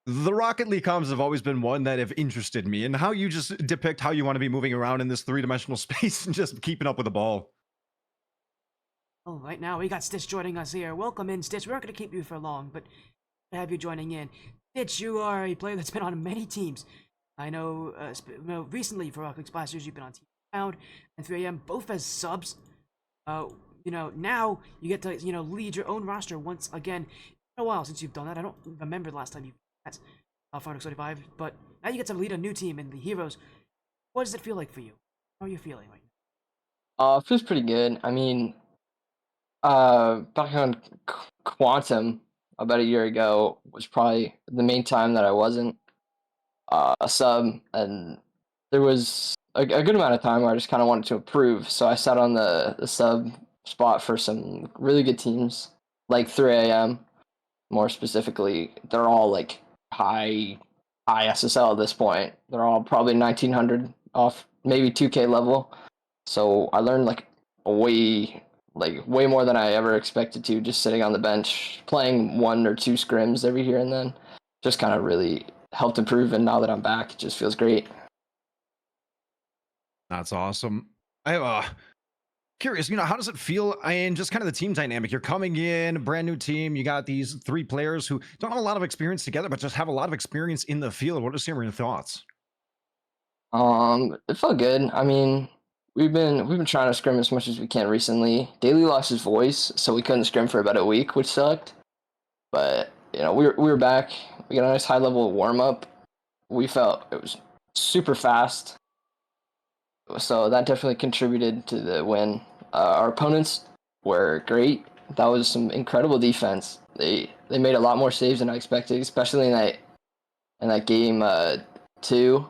S2: the Rocket League comms have always been one that have interested me, and how you just depict how you want to be moving around in this 3-dimensional space and just keeping up with the ball.
S1: Oh, right now we got Stitch joining us here. Welcome in, Stitch. We're not going to keep you for long, but to have you joining in. Stitch, you are a player that's been on many teams. I know, recently for Rocket League Splashers, you've been on Team Pound and 3AM, both as subs. Now you get to, lead your own roster once again. It's been a while since you've done that. I don't remember the last time you've done that, Farnox 35, but now you get to lead a new team in the Heroes. What does it feel like for you? How are you feeling right
S3: now? It feels pretty good. I mean, back on Quantum about a year ago was probably the main time that I wasn't a sub, and there was a good amount of time where I just kind of wanted to improve. So I sat on the sub spot for some really good teams, like 3 a.m. More specifically. They're all like high SSL at this point. They're all probably 1900 off, maybe 2K level. So I learned way more than I ever expected to, just sitting on the bench, playing 1 or 2 scrims every here and then. Just kind of really helped improve, and now that I'm back, it just feels great.
S2: That's awesome. I curious, how does it feel in just kind of the team dynamic? You're coming in, a brand new team. You got these 3 players who don't have a lot of experience together, but just have a lot of experience in the field. What are some of your thoughts?
S3: It felt good. I mean, we've been trying to scrim as much as we can recently. Daly lost his voice, so we couldn't scrim for about a week, which sucked. But we were back. We got a nice high level warm up. We felt it was super fast, so that definitely contributed to the win. Our opponents were great. That was some incredible defense. They made a lot more saves than I expected, especially in that game 2.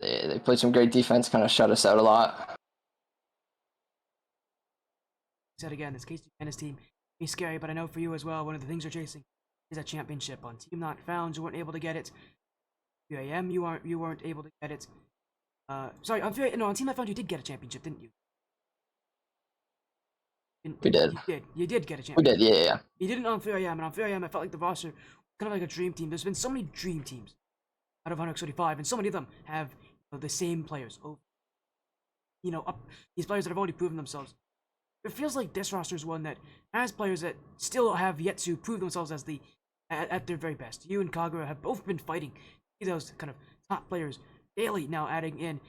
S3: They played some great defense, kind of shut us out a lot.
S1: Said again, this KC Pandas team is scary, but I know for you as well, one of the things you're chasing is a championship. On Team Not Found, you weren't able to get it. UAM, you weren't able to get it. Sorry, on Team Not Found, you did get a championship, didn't you?
S3: We did.
S1: You did get a
S3: We
S1: championship.
S3: did, yeah.
S1: You didn't on 3 and on 3 I felt like the roster was kind of like a dream team. There's been so many dream teams out of 135, and so many of them have the same players. These players that have already proven themselves. It feels like this roster is one that has players that still have yet to prove themselves as at their very best. You and Kagura have both been fighting those kind of top players daily now, adding in.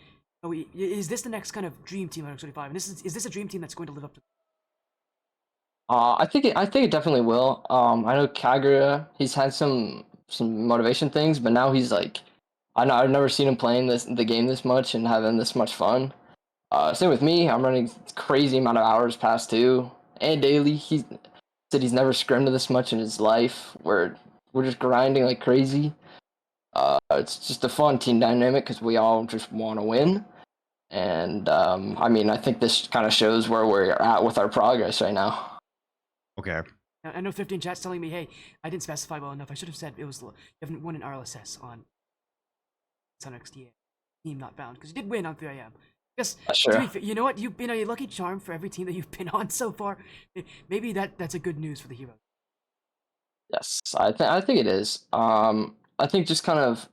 S1: Is this the next kind of dream team 135? And is this a dream team that's going to live up to?
S3: I think it definitely will. I know Kagura, he's had some motivation things, but now he's like, I've never seen him playing the game this much and having this much fun. Same with me. I'm running crazy amount of hours past 2 and daily. He said he's never scrimmed this much in his life. We're just grinding like crazy. It's just a fun team dynamic because we all just want to win. And I mean, I think this kind of shows where we're at with our progress right now.
S2: Okay.
S1: I know 15 chat's telling me, hey, I didn't specify well enough. I should have said you haven't won an RLSS on XT Team Not Found, because you did win on 3 a.m. Yes,
S3: Sure.
S1: you know what? You've been a lucky charm for every team that you've been on so far. Maybe that's a good news for the heroes.
S3: Yes, I think it is. I think just kind of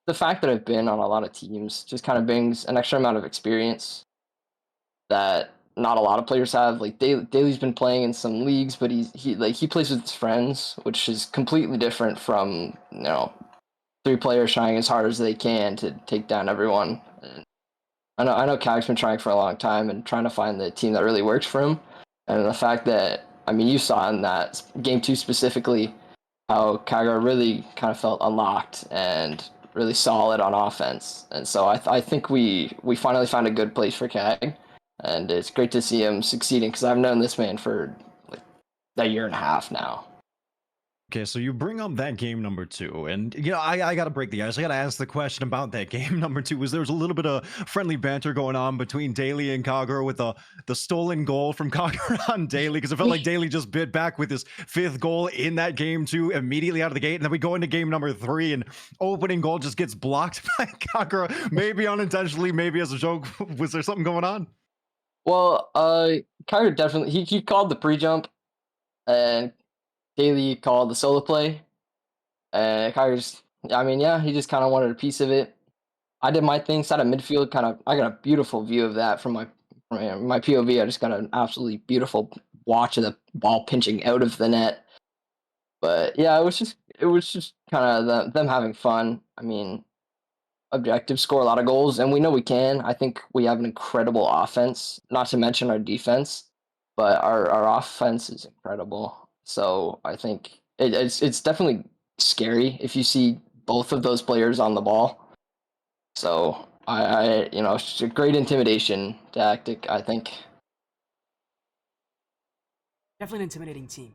S3: the fact that I've been on a lot of teams just kind of brings an extra amount of experience that not a lot of players have. Like Daly's been playing in some leagues, but he plays with his friends, which is completely different from 3 players trying as hard as they can to take down everyone. And I know Kag's been trying for a long time and trying to find the team that really works for him. And the fact that, I mean, you saw in that game 2 specifically how Kaga really kind of felt unlocked and really solid on offense. And so I think we finally found a good place for Kag, and it's great to see him succeeding because I've known this man for like a year and a half now.
S2: Okay, so you bring up that game number 2, and I got to break the ice. I got to ask the question about that game number 2. Was there was a little bit of friendly banter going on between Daly and Kagura with the stolen goal from Kagura on Daly, because it felt like Daly just bit back with his 5th goal in that game 2 immediately out of the gate, and then we go into game number 3, and opening goal just gets blocked by Kagura, maybe unintentionally, maybe as a joke. Was there something going on?
S3: Well, Kagura definitely he called the pre-jump, and Daly called the solo play. And I mean, yeah, he just kind of wanted a piece of it. I did my thing, sat at midfield, kind of. I got a beautiful view of that from my POV. I just got an absolutely beautiful watch of the ball pinching out of the net. But yeah, it was just kind of them having fun. I mean, objective, score a lot of goals, and we know we can. I think we have an incredible offense, not to mention our defense, but our offense is incredible. So I think it's definitely scary if you see both of those players on the ball. So it's a great intimidation tactic, I think.
S1: Definitely an intimidating team.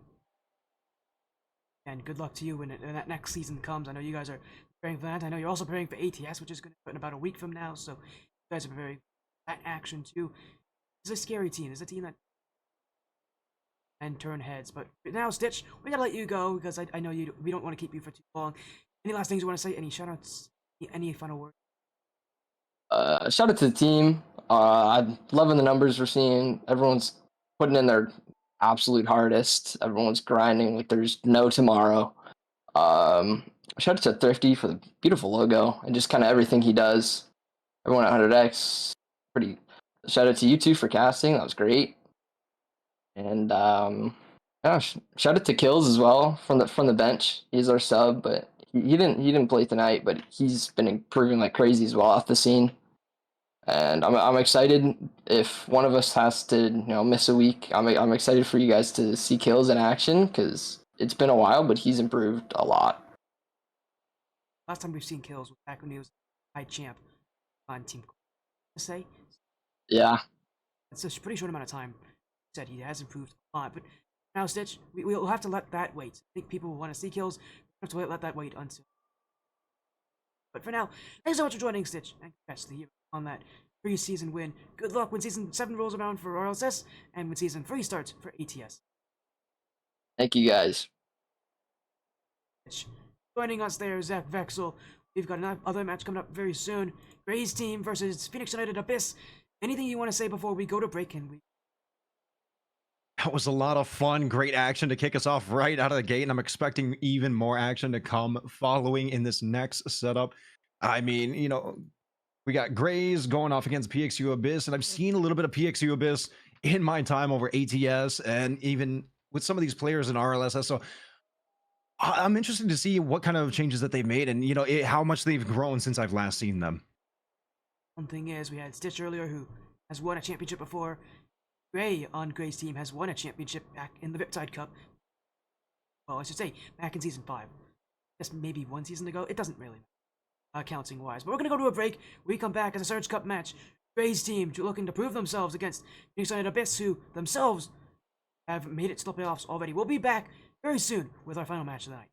S1: And good luck to you when that next season comes. I know you guys are preparing for that. I know you're also preparing for ATS, which is going to be in about a week from now. So you guys are preparing for that action too. It's a scary team. It's a team that and turn heads. But now, Stitch, we gotta let you go because I know you. We don't want to keep you for too long. Any last things you want to say? Any shoutouts? Any final words?
S3: Shout out to the team. I'm loving the numbers we're seeing. Everyone's putting in their absolute hardest. Everyone's grinding like there's no tomorrow. Um, Shout out to Thrifty for the beautiful logo and just kind of everything he does. Everyone at 100X, pretty. Shout out to you two for casting. That was great. And yeah, shout out to Kills as well from the bench. He's our sub, but he didn't play tonight, but he's been improving like crazy as well off the scene. And I'm excited if one of us has to miss a week. I'm excited for you guys to see Kills in action because it's been a while, but he's improved a lot.
S1: Last time we've seen kills was back when he was high champ on Team. To say
S3: Yeah,
S1: it's a pretty short amount of time. Said he has improved a lot, but now Stitch, we'll have to let that wait. I think people will want to see kills. We have to let that wait until. But for now, thanks so much for joining, Stitch, and congrats to the hero on that pre-season win. Good luck when Season 7 rolls around for RLSS, and when Season 3 starts for ATS.
S3: thank you guys.
S1: Joining us there, ZekVexol. We've got another match coming up very soon. Gray's team versus Phoenix United Abyss. Anything you want to say before we go to break? And
S2: That was a lot of fun, great action to kick us off right out of the gate, and I'm expecting even more action to come following in this next setup. I mean, we got Grays going off against PXU Abyss, and I've seen a little bit of PXU Abyss in my time over ATS and even with some of these players in RLSS. So I'm interested to see what kind of changes that they've made and, how much they've grown since I've last seen them.
S1: one thing is, we had Stitch earlier who has won a championship before. Gray on Gray's team has won a championship back in the Riptide Cup. Well, I should say, back in Season 5. Just maybe one season ago. It doesn't really matter, counting wise. But we're going to go to a break. We come back as a Surge Cup match. Gray's team looking to prove themselves against Phoenix United Abyss, who themselves have made it to the playoffs already. We'll be back very soon with our final match of the night.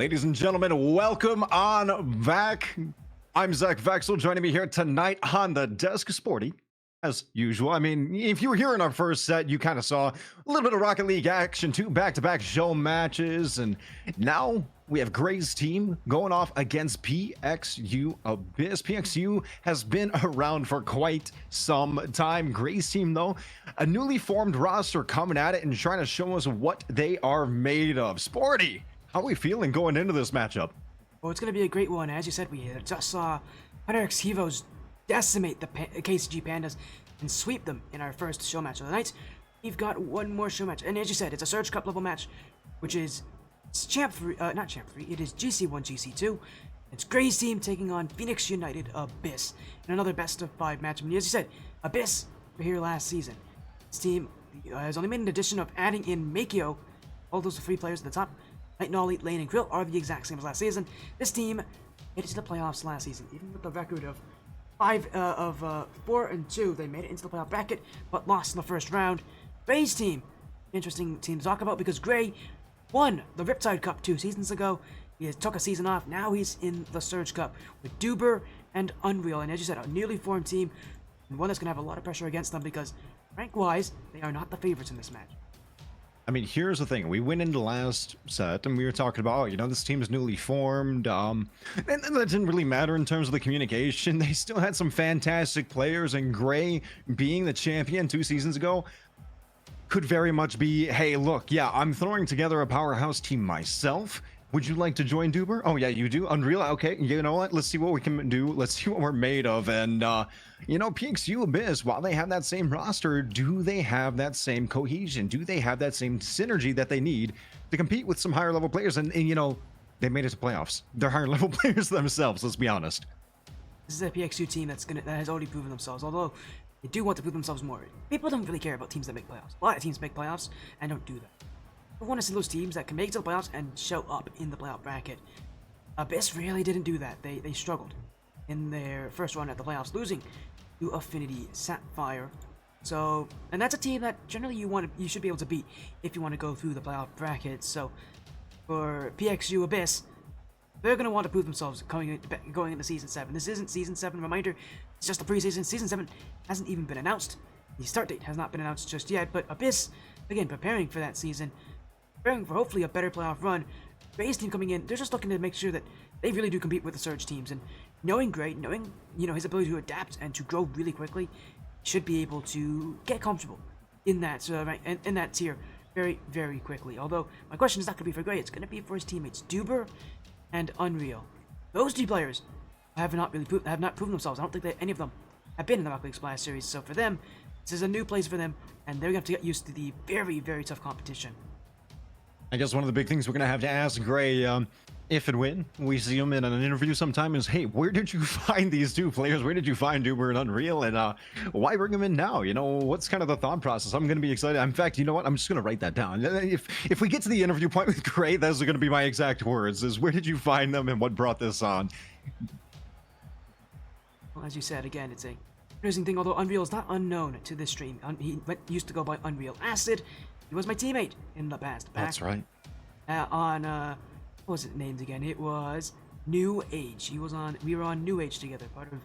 S2: Ladies and gentlemen, welcome on back. I'm ZekVexol. Joining me here tonight on the Desk Sporty, as usual. I mean, if you were here in our first set, you kind of saw a little bit of Rocket League action, 2 back-to-back show matches, and now we have Gray's team going off against PXU Abyss. PXU has been around for quite some time. Gray's team, though, a newly formed roster coming at it and trying to show us what they are made of. Sporty, how are we feeling going into this matchup?
S1: Well, it's going to be a great one. As you said, we just saw Pandas Heroes decimate the KCG Pandas and sweep them in our first show match of the night. We've got one more show match, and as you said, it's a Surge Cup level match, which is Champ 3, not Champ 3, it is GC1, GC2. It's Gray's team taking on Phoenix United Abyss in another best of 5 match. I mean, as you said, Abyss were here last season. This team has only made an addition of adding in Makio. All those 3 players at the top, Night Nolly, Lane, and Krill, are the exact same as last season. This team made it to the playoffs last season, even with the record of 4-2. They made it into the playoff bracket, but lost in the first round. Gray's team, interesting team to talk about because Gray won the Riptide Cup 2 seasons ago. He took a season off. Now he's in the Surge Cup with Duber and Unreal. And as you said, a newly formed team, and one that's going to have a lot of pressure against them because, rank-wise, they are not the favorites in this match.
S2: I mean, here's the thing. We went into last set and we were talking about, this team is newly formed. And that didn't really matter in terms of the communication. They still had some fantastic players, and Gray, being the champion 2 seasons ago, could very much be, hey, look, yeah, I'm throwing together a powerhouse team myself. Would you like to join Duber? Oh, yeah, you do? Unreal? Okay, you know what? Let's see what we can do. Let's see what we're made of. And, PXU Abyss, while they have that same roster, do they have that same cohesion? Do they have that same synergy that they need to compete with some higher level players? And they made it to playoffs. They're higher level players themselves, let's be honest.
S1: This is a PXU team that has already proven themselves, although they do want to prove themselves more. People don't really care about teams that make playoffs. A lot of teams make playoffs and don't do that. I want to see those teams that can make it to the playoffs and show up in the playoff bracket. Abyss really didn't do that. They struggled in their first run at the playoffs, losing to Affinity Sapphire. So, and that's a team that generally you should be able to beat if you want to go through the playoff bracket. So, for PXU Abyss, they're going to want to prove themselves going into Season 7. This isn't Season 7, reminder, it's just the preseason. Season 7 hasn't even been announced. The start date has not been announced just yet, but Abyss, again, preparing for that season, preparing for hopefully a better playoff run. Gray's team coming in, they're just looking to make sure that they really do compete with the Surge teams, and knowing Gray, knowing his ability to adapt and to grow really quickly, should be able to get comfortable in that in that tier very, very quickly. Although my question is not going to be for Gray, it's going to be for his teammates Duber and Unreal. Those 2 players have not proven themselves. I don't think that any of them have been in the Rocket League Splash series, so for them, this is a new place for them, and they're going to have to get used to the very, very tough competition.
S2: I guess one of the big things we're going to have to ask Gray, if and when we see him in an interview sometime, is, hey, where did you find these 2 players? Where did you find Duber and Unreal? And why bring them in now? What's kind of the thought process? I'm going to be excited. In fact, you know what? I'm just going to write that down. If we get to the interview point with Gray, those are going to be my exact words, is where did you find them and what brought this on?
S1: Well, as you said, again, it's a interesting thing, although Unreal is not unknown to this stream. He used to go by Unreal Acid. He was my teammate in the past.
S2: That's right.
S1: On what was it named again? It was New Age. We were on New Age together, part of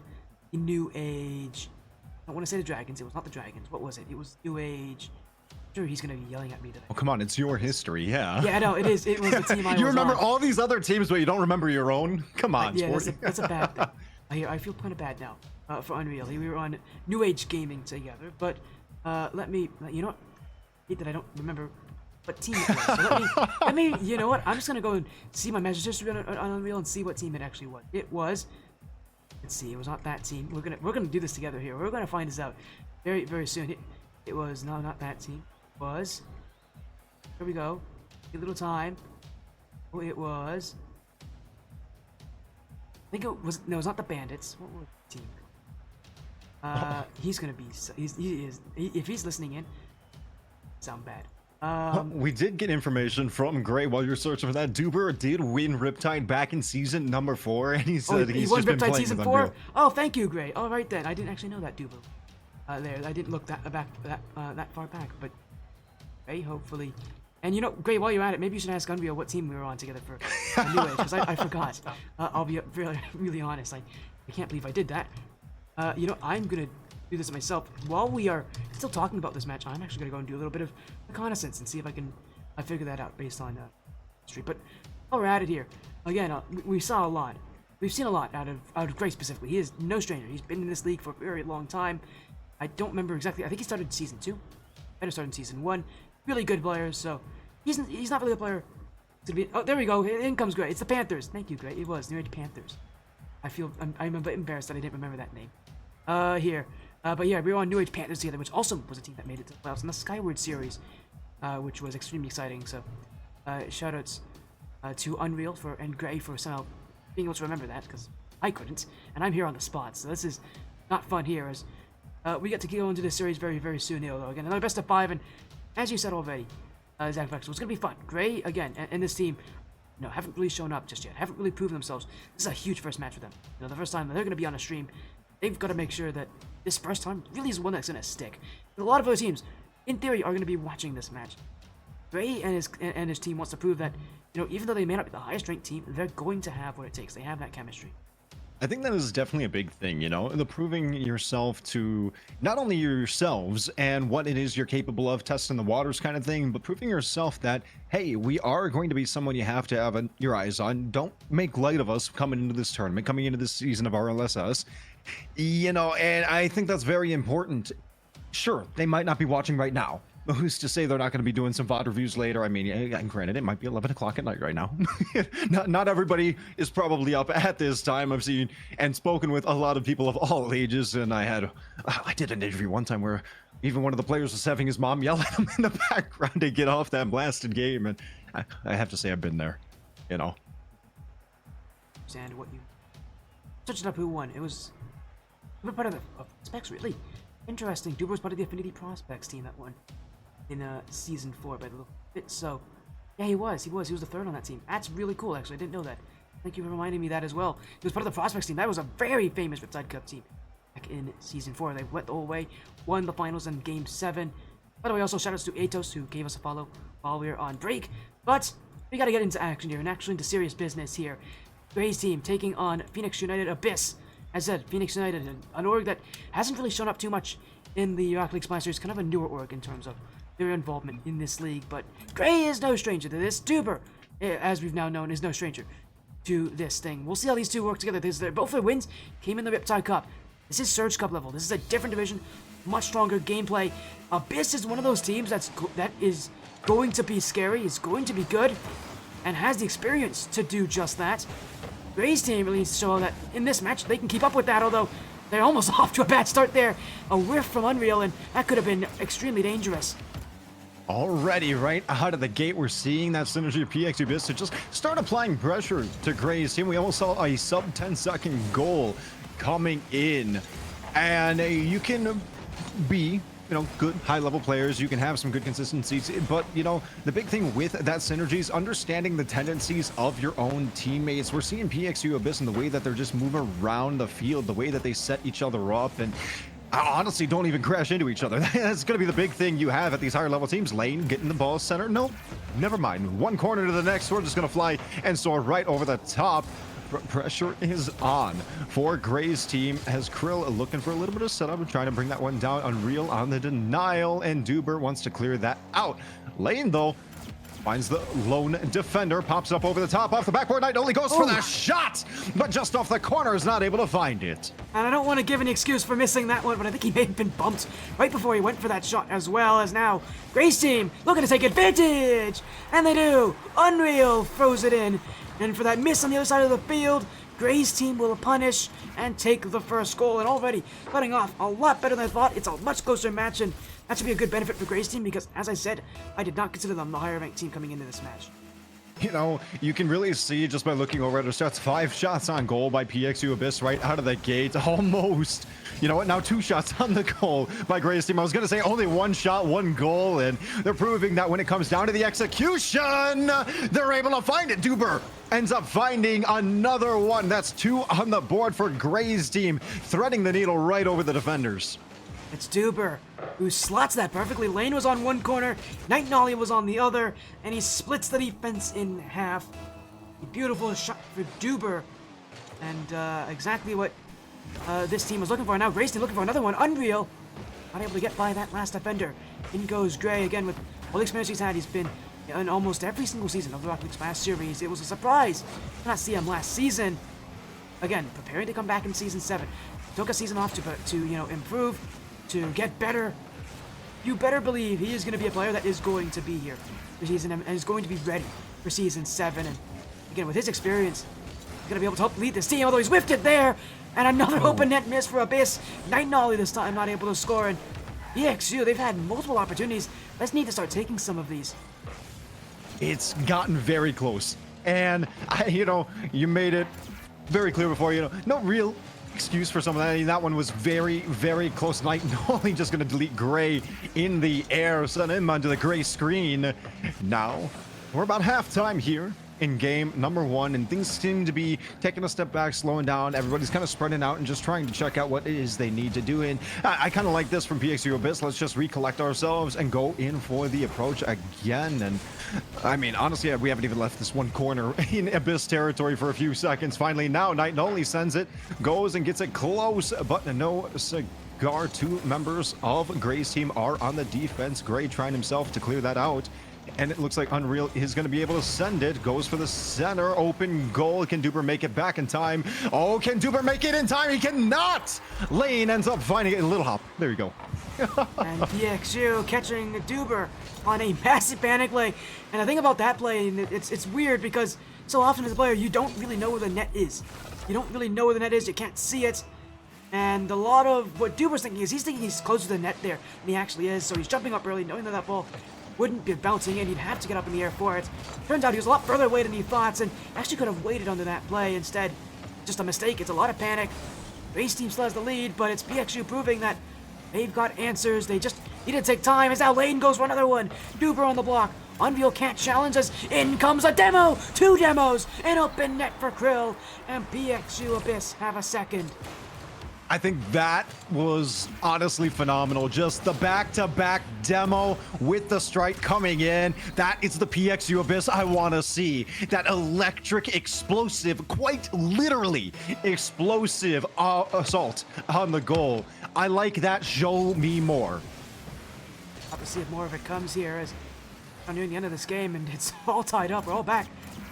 S1: the New Age. I don't want to say the Dragons. It was not the Dragons. What was it? It was New Age. I'm sure he's gonna be yelling at me today.
S2: Oh, come on, it's your history, yeah.
S1: Yeah, no, it is. It was the team I was on.
S2: You remember all these other teams, but you don't remember your own? Come on,
S1: yeah, that's a bad thing. I feel kind of bad now for Unreal. We were on New Age Gaming together, but you know what? That I don't remember what team it was. So let me, you know what? I'm just gonna go and see my message history on Unreal and see what team it actually was. It was, let's see, it was not that team. We're gonna do this together here. We're gonna find this out very, very soon. It was not that team. It was, here we go. A little time. Oh, it was. I think it was. No, it's not the Bandits. What was the team? He's gonna be. He is. If he's listening in. Sound bad.
S2: We did get information from Gray while you're searching for that. Duber did win Riptide back in season number 4, and he said he's
S1: won
S2: just been
S1: Riptide
S2: playing
S1: season
S2: with
S1: 4.
S2: Unreal.
S1: Oh, thank you, Gray. All right then, I didn't actually know that Duber. There, I didn't look that far back, but Gray, hopefully, And you know, Gray, while you're at it, maybe you should ask Unreal what team we were on together for New Age, because I forgot. I'll be really honest. I can't believe I did that. You know, I'm gonna do this myself. While we are still talking about this match, I'm actually gonna go and do a little bit of reconnaissance and see if I figure that out based on history. But while we're at it here, again, we saw a lot. We've seen a lot out of Gray specifically. He is no stranger. He's been in this league for a very long time. I don't remember exactly. I think he started in season 2. Might have started in season 1. Really good player. So he's not really a player. To be, oh, there we go. In comes Gray. It's the Panthers. Thank you, Gray. It was New Age Panthers. I'm a bit embarrassed that I didn't remember that name. But yeah, we were on New Age Panthers together, which also was a team that made it to the playoffs in the Skyward series, which was extremely exciting. So, shoutouts to Unreal and Gray for somehow being able to remember that, because I couldn't, and I'm here on the spot. So this is not fun here, as we get to go into this series very, very soon here. Though again, another best of 5, and as you said already, ZekVexol, it's gonna be fun. Gray again, and this team, haven't really shown up just yet. Haven't really proven themselves. This is a huge first match for them. The first time they're gonna be on a stream. They've got to make sure that this first time really is one that's going to stick. A lot of other teams, in theory, are going to be watching this match. Gray and his team wants to prove that, even though they may not be the highest ranked team, they're going to have what it takes. They have that chemistry.
S2: I think that is definitely a big thing, the proving yourself to not only yourselves and what it is you're capable of, testing the waters kind of thing, but proving yourself that, hey, we are going to be someone you have to have your eyes on. Don't make light of us coming into this tournament, coming into this season of RLSS. And I think that's very important. Sure, they might not be watching right now. Who's to say they're not going to be doing some VOD reviews later? I mean, granted, it might be 11 o'clock at night right now. not everybody is probably up at this time. I've seen and spoken with a lot of people of all ages, and I did an interview one time where even one of the players was having his mom yell at him in the background to get off that blasted game, and I have to say I've been there,
S1: And what you touched up who won. It was part of the Prospects, really interesting. Duber was part of the Affinity Prospects team that won in season 4 by the look of it. So yeah, he was the third on that team. That's really cool, actually. I didn't know that. Thank you for reminding me that as well. He was part of the Prospects team. That was a very famous Riptide Cup team back in season 4. They went the whole way, won the finals in game 7. By the way, also shoutouts to Atos, who gave us a follow while we were on break. But we gotta get into action here, and actually into serious business here. Gray's team taking on Phoenix United Abyss. As I said, Phoenix United, an org that hasn't really shown up too much in the Rocket League Splash Series, kind of a newer org in terms of their involvement in this league, but Gray is no stranger to this. Duber, as we've now known, is no stranger to this thing. We'll see how these two work together. Both their wins came in the Riptide Cup. This is Surge Cup level. This is a different division, much stronger gameplay. Abyss is one of those teams that is going to be scary, is going to be good, and has the experience to do just that. Gray's team really needs to show that in this match they can keep up with that, although they're almost off to a bad start there. A whiff from Unreal, and that could have been extremely dangerous.
S2: Already right out of the gate, we're seeing that synergy of PX Abyss to just start applying pressure to Gray's team. We almost saw a sub 10-second goal coming in, and you can be good high-level players. You can have some good consistencies, but the big thing with that synergy is understanding the tendencies of your own teammates. We're seeing PXU Abyss in the way that they're just moving around the field, the way that they set each other up, and honestly don't even crash into each other. That's going to be the big thing you have at these higher level teams. Lane getting the ball center. Nope, never mind. One corner to the next. We're just going to fly and soar right over the top. Pressure is on for Gray's team as Krill looking for a little bit of setup and trying to bring that one down. Unreal on the denial, and Duber wants to clear that out. Lane, though, finds the lone defender, pops up over the top off the backboard. Knight only goes for the shot, but just off the corner is not able to find it.
S1: And I don't want to give any excuse for missing that one, but I think he may have been bumped right before he went for that shot, as well as now Gray's team looking to take advantage, and they do. Unreal throws it in. And for that miss on the other side of the field, Gray's team will punish and take the first goal. And already cutting off a lot better than I thought. It's a much closer match, and that should be a good benefit for Gray's team because, as I said, I did not consider them the higher ranked team coming into this match.
S2: You can really see just by looking over at our stats, 5 shots on goal by PXU Abyss right out of the gate. Almost. You know what? Now 2 shots on the goal by Gray's team. I was going to say only 1 shot, 1 goal, and they're proving that when it comes down to the execution, they're able to find it. Duber ends up finding another one. That's 2 on the board for Gray's team, threading the needle right over the defenders.
S1: It's Duber, who slots that perfectly. Lane was on one corner, Night Nolly was on the other, and he splits the defense in half. A beautiful shot for Duber, and exactly what this team was looking for. Now Gray's team looking for another one. Unreal, not able to get by that last defender. In goes Gray again with all the experience he's had. He's been in almost every single season of the Rocket League Smash series. It was a surprise to not see him last season. Again, preparing to come back in Season 7. Took a season off to improve, to get better. You better believe he is going to be a player that is going to be here for season and is going to be ready for Season 7. And again, with his experience, he's going to be able to help lead this team, although he's whiffed it there. And another open net miss for Abyss. Night Nolly this time not able to score. And EXU, they've had multiple opportunities. Let's need to start taking some of these.
S2: It's gotten very close. And, you made it very clear before, no real excuse for some of that. I mean, that one was very, very close. Night Nolly just going to delete Gray in the air, send him onto the Gray screen. Now, we're about halftime here in game number 1, and things seem to be taking a step back, slowing down. Everybody's kind of spreading out and just trying to check out what it is they need to do. And I kind of like this from PXU Abyss. Let's just recollect ourselves and go in for the approach again. And I mean, honestly, we haven't even left this one corner in Abyss territory for a few seconds. Finally, now Night Nolly sends it, goes and gets it close, but no cigar. 2 members of Gray's team are on the defense. Gray trying himself to clear that out. And it looks like Unreal is going to be able to send it. Goes for the center. Open goal. Can Duber make it back in time? Oh, can Duber make it in time? He cannot! Lane ends up finding it in Little Hop. There you go.
S1: And PXU catching Duber on a massive panic play. And the thing about that play, it's weird because so often as a player, you don't really know where the net is. You don't really know where the net is. You can't see it. And a lot of what Duber's thinking is he's thinking he's close to the net there. And he actually is. So he's jumping up early, knowing that that ball wouldn't be bouncing in. He'd have to get up in the air for it. Turns out he was a lot further away than he thought, and actually could have waited under that play. Instead, just a mistake. It's a lot of panic. Base team still has the lead, but it's PXU proving that they've got answers. They just need to take time. As now Lane goes for another one. Duber on the block. Unreal can't challenge us. In comes a demo. 2 demos. An open net for Krill. And PXU Abyss have a second.
S2: I think that was honestly phenomenal. Just the back-to-back demo with the strike coming in. That is the PXU Abyss I want to see. That electric, explosive, quite literally explosive assault on the goal. I like that. Show me more.
S1: I'll have to see if more of it comes here as we're nearing the end of this game, and it's all tied up. We're all back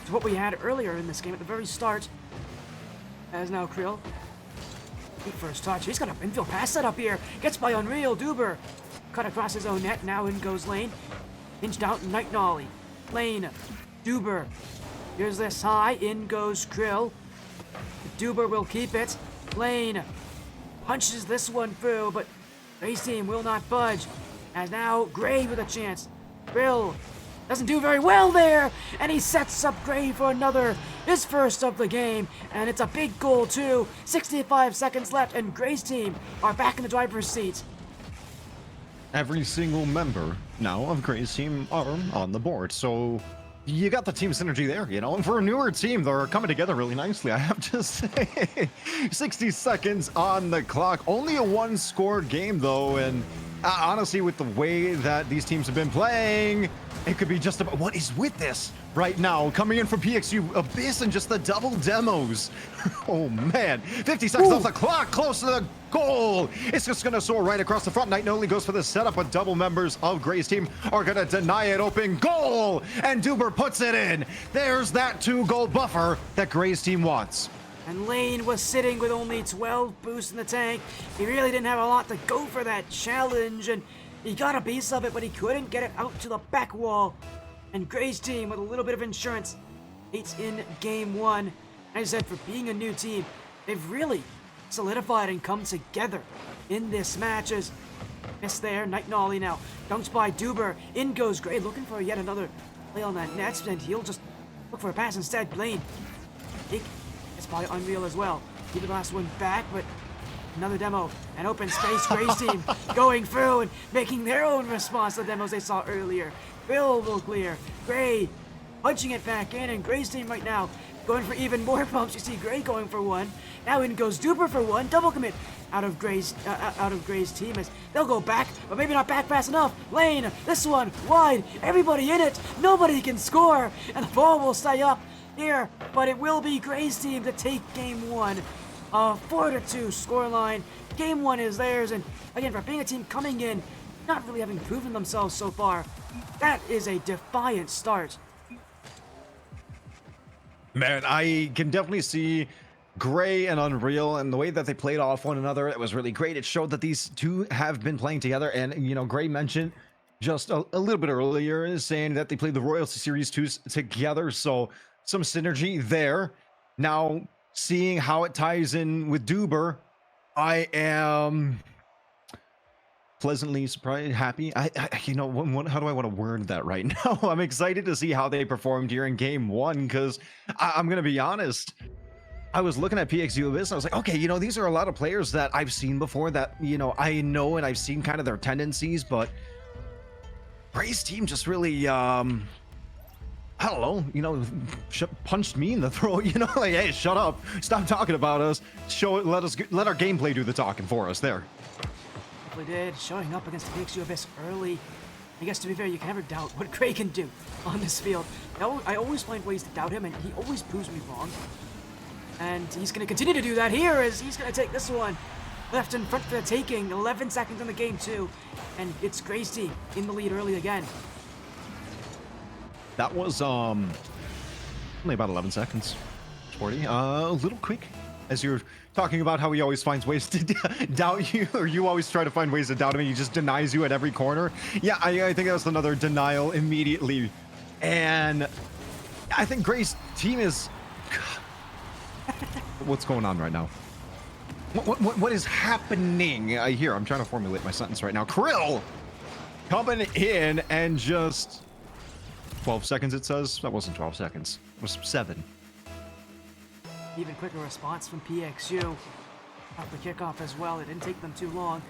S1: to what we had earlier in this game at the very start. As now Krill. First touch. He's got an infield pass set up here. Gets by Unreal. Duber cut across his own net. Now in goes Lane. Inched out Night Nolly. Lane. Duber. Here's this high. In goes Krill. Duber will keep it. Lane punches this one through, but Gray's team will not budge. As now Gray with a chance. Krill doesn't do very well there, and he sets up Gray for another, his first of the game, and it's a big goal too. 65 seconds left, and Gray's team are back in the driver's seat.
S2: Every single member now of Gray's team are on the board, so you got the team synergy there, and for a newer team, they're coming together really nicely, I have to say. 60 seconds on the clock, only a 1-score game though, and honestly, with the way that these teams have been playing, it could be just about what is with this right now. Coming in from PXU Abyss and just the double demos. Oh man, 50 seconds off the clock, close to the goal. It's just gonna soar right across the front. Night Nolly goes for the setup, but double members of Gray's team are gonna deny it. Open goal, and Duber puts it in. There's that 2-goal buffer that Gray's team wants.
S1: And Lane was sitting with only 12 boosts in the tank. He really didn't have a lot to go for that challenge, and he got a piece of it, but he couldn't get it out to the back wall. And Gray's team, with a little bit of insurance, it's in game 1. As I said, for being a new team, they've really solidified and come together in this match. As miss there, Night Nolly now dunks by Duber. In goes Gray, looking for yet another play on that net, and he'll just look for a pass instead. Lane, it's by Unreal as well. Keep the last one back, but another demo, an open space. Gray's team going through and making their own response to the demos they saw earlier. Bill will clear. Gray punching it back in, and Gray's team right now going for even more pumps. You see Gray going for one. Now in goes Duper for one. Double commit out of Gray's team as they'll go back, but maybe not back fast enough. Lane, this one wide. Everybody in it. Nobody can score, and the ball will stay up here, but it will be Gray's team to take game one. 4-2 scoreline. Game one is theirs, and again, for being a team coming in, not really having proven themselves so far, that is a defiant start.
S2: Man, I can definitely see Gray and Unreal and the way that they played off one another. It was really great. It showed that these two have been playing together. And, you know, Gray mentioned just a little bit earlier saying that they played the Royalty Series 2 together. So some synergy there. Now, seeing how it ties in with Duber, I am pleasantly surprised, happy. You know, how do I want to word that right now? I'm excited to see how they performed here in game one, because I'm going to be honest. I was looking at PXU Abyss and I was like, okay, you know, these are a lot of players that I've seen before that, you know, I know and I've seen kind of their tendencies, but Gray's team just really, I don't know, you know, punched me in the throat, you know, like, hey, shut up, stop talking about us, show it, let our gameplay do the talking for us there.
S1: We did, showing up against PXU Abyss early. I guess to be fair, you can never doubt what Gray can do on this field. I always find ways to doubt him, and he always proves me wrong. And he's going to continue to do that here as he's going to take this one. Left in front for the taking, 11 seconds in the game too. And it's Gray's team in the lead early again.
S2: That was only about 11 seconds. Sporty, a little quick, as you're talking about how he always finds ways to doubt you, or you always try to find ways to doubt him and he just denies you at every corner. Yeah, I think that's another denial immediately. And I think Gray's team is... What's going on right now? What is happening here? I'm trying to formulate my sentence right now. Krill coming in and just 12 seconds, it says. That wasn't 12 seconds. It was 7.
S1: Even quicker response from PXU. Off the kickoff as well. It didn't take them too long.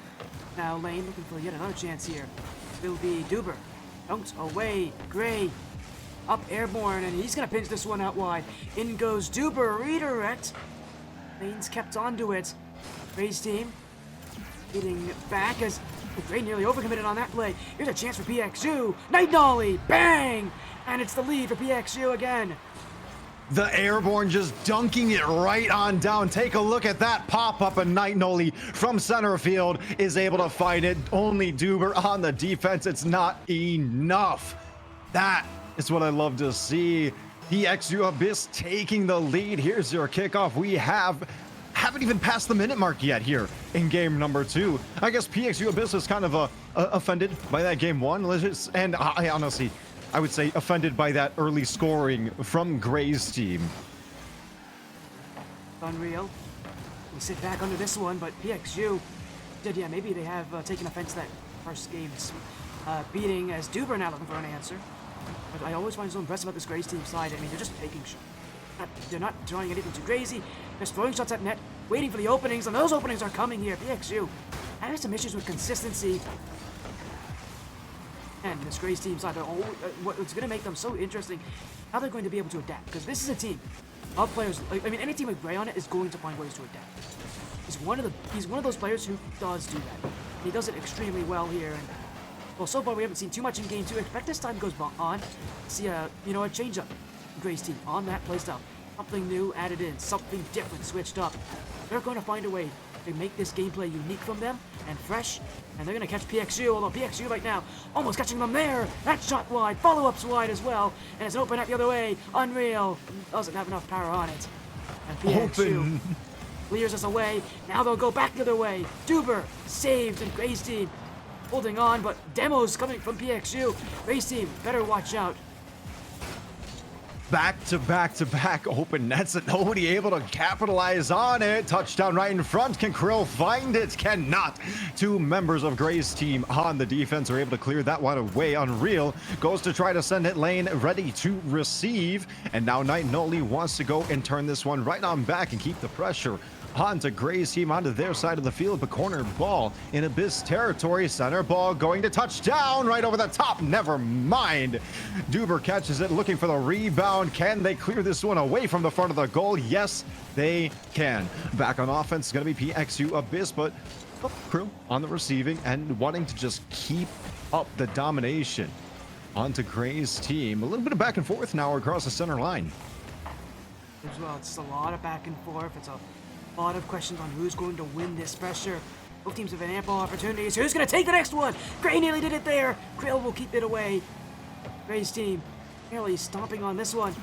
S1: Now Lane looking for yet another chance here. It'll be Duber. Dunked away. Gray. Up airborne, and he's going to pinch this one out wide. In goes Duber. Redirect. Lane's kept onto it. Gray's team getting back as Gray nearly overcommitted on that play. Here's a chance for PXU. Night Nollie. Bang! And it's the lead for PXU again.
S2: The airborne just dunking it right on down. Take a look at that pop-up, and Night Nollie from center field is able to fight it. Only Duber on the defense. It's not enough. That is what I love to see. PXU Abyss taking the lead. Here's your kickoff. We haven't even passed the minute mark yet here in game number 2. I guess PXU Abyss is kind of offended by that game 1. And I honestly, I would say offended by that early scoring from Gray's team.
S1: Unreal. We sit back under this one, but PXU did, yeah, maybe they have taken offense to that first game's beating, as Duber now looking for an answer. But I always find so impressive about this Gray's team side. I mean, they're just taking shots. They're not throwing anything too crazy. Just throwing shots at net, waiting for the openings, and those openings are coming here. PXU having some issues with consistency. And this Gray's team side, what's going to make them so interesting, how they're going to be able to adapt. Because this is a team of players, I mean, any team with Gray on it is going to find ways to adapt. He's one of those players who does do that. He does it extremely well here. And well, so far we haven't seen too much in game 2. Expect as time goes on to see a change up in Gray's team on that playstyle. Something new added in, something different switched up. They're going to find a way to make this gameplay unique from them and fresh, and they're going to catch PXU, although PXU right now almost catching them there. That shot wide, follow-ups wide as well, and it's an open at the other way. Unreal doesn't have enough power on it. And PXU clears us away. Now they'll go back the other way. Duber saved, and Gray's team holding on, but demos coming from PXU. Gray's team better watch out.
S2: Back to back open nets and nobody able to capitalize on it. Touchdown right in front. Can Krill find it? Cannot. 2 members of Gray's team on the defense are able to clear that one away. Unreal goes to try to send it lane, ready to receive. And now Night Nollie wants to go and turn this one right on back and keep the pressure onto Gray's team, onto their side of the field, but corner ball in Abyss territory. Center ball going to touchdown right over the top. Never mind. Duber catches it, looking for the rebound. Can they clear this one away from the front of the goal? Yes, they can. Back on offense is going to be PXU Abyss, but Crew on the receiving and wanting to just keep up the domination onto Gray's team. A little bit of back and forth now across the center line.
S1: As well, it's a lot of back and forth. It's a lot of questions on who's going to win this pressure. Both teams have had ample opportunities. Who's going to take the next one? Gray nearly did it there. Krill will keep it away. Gray's team nearly stomping on this one.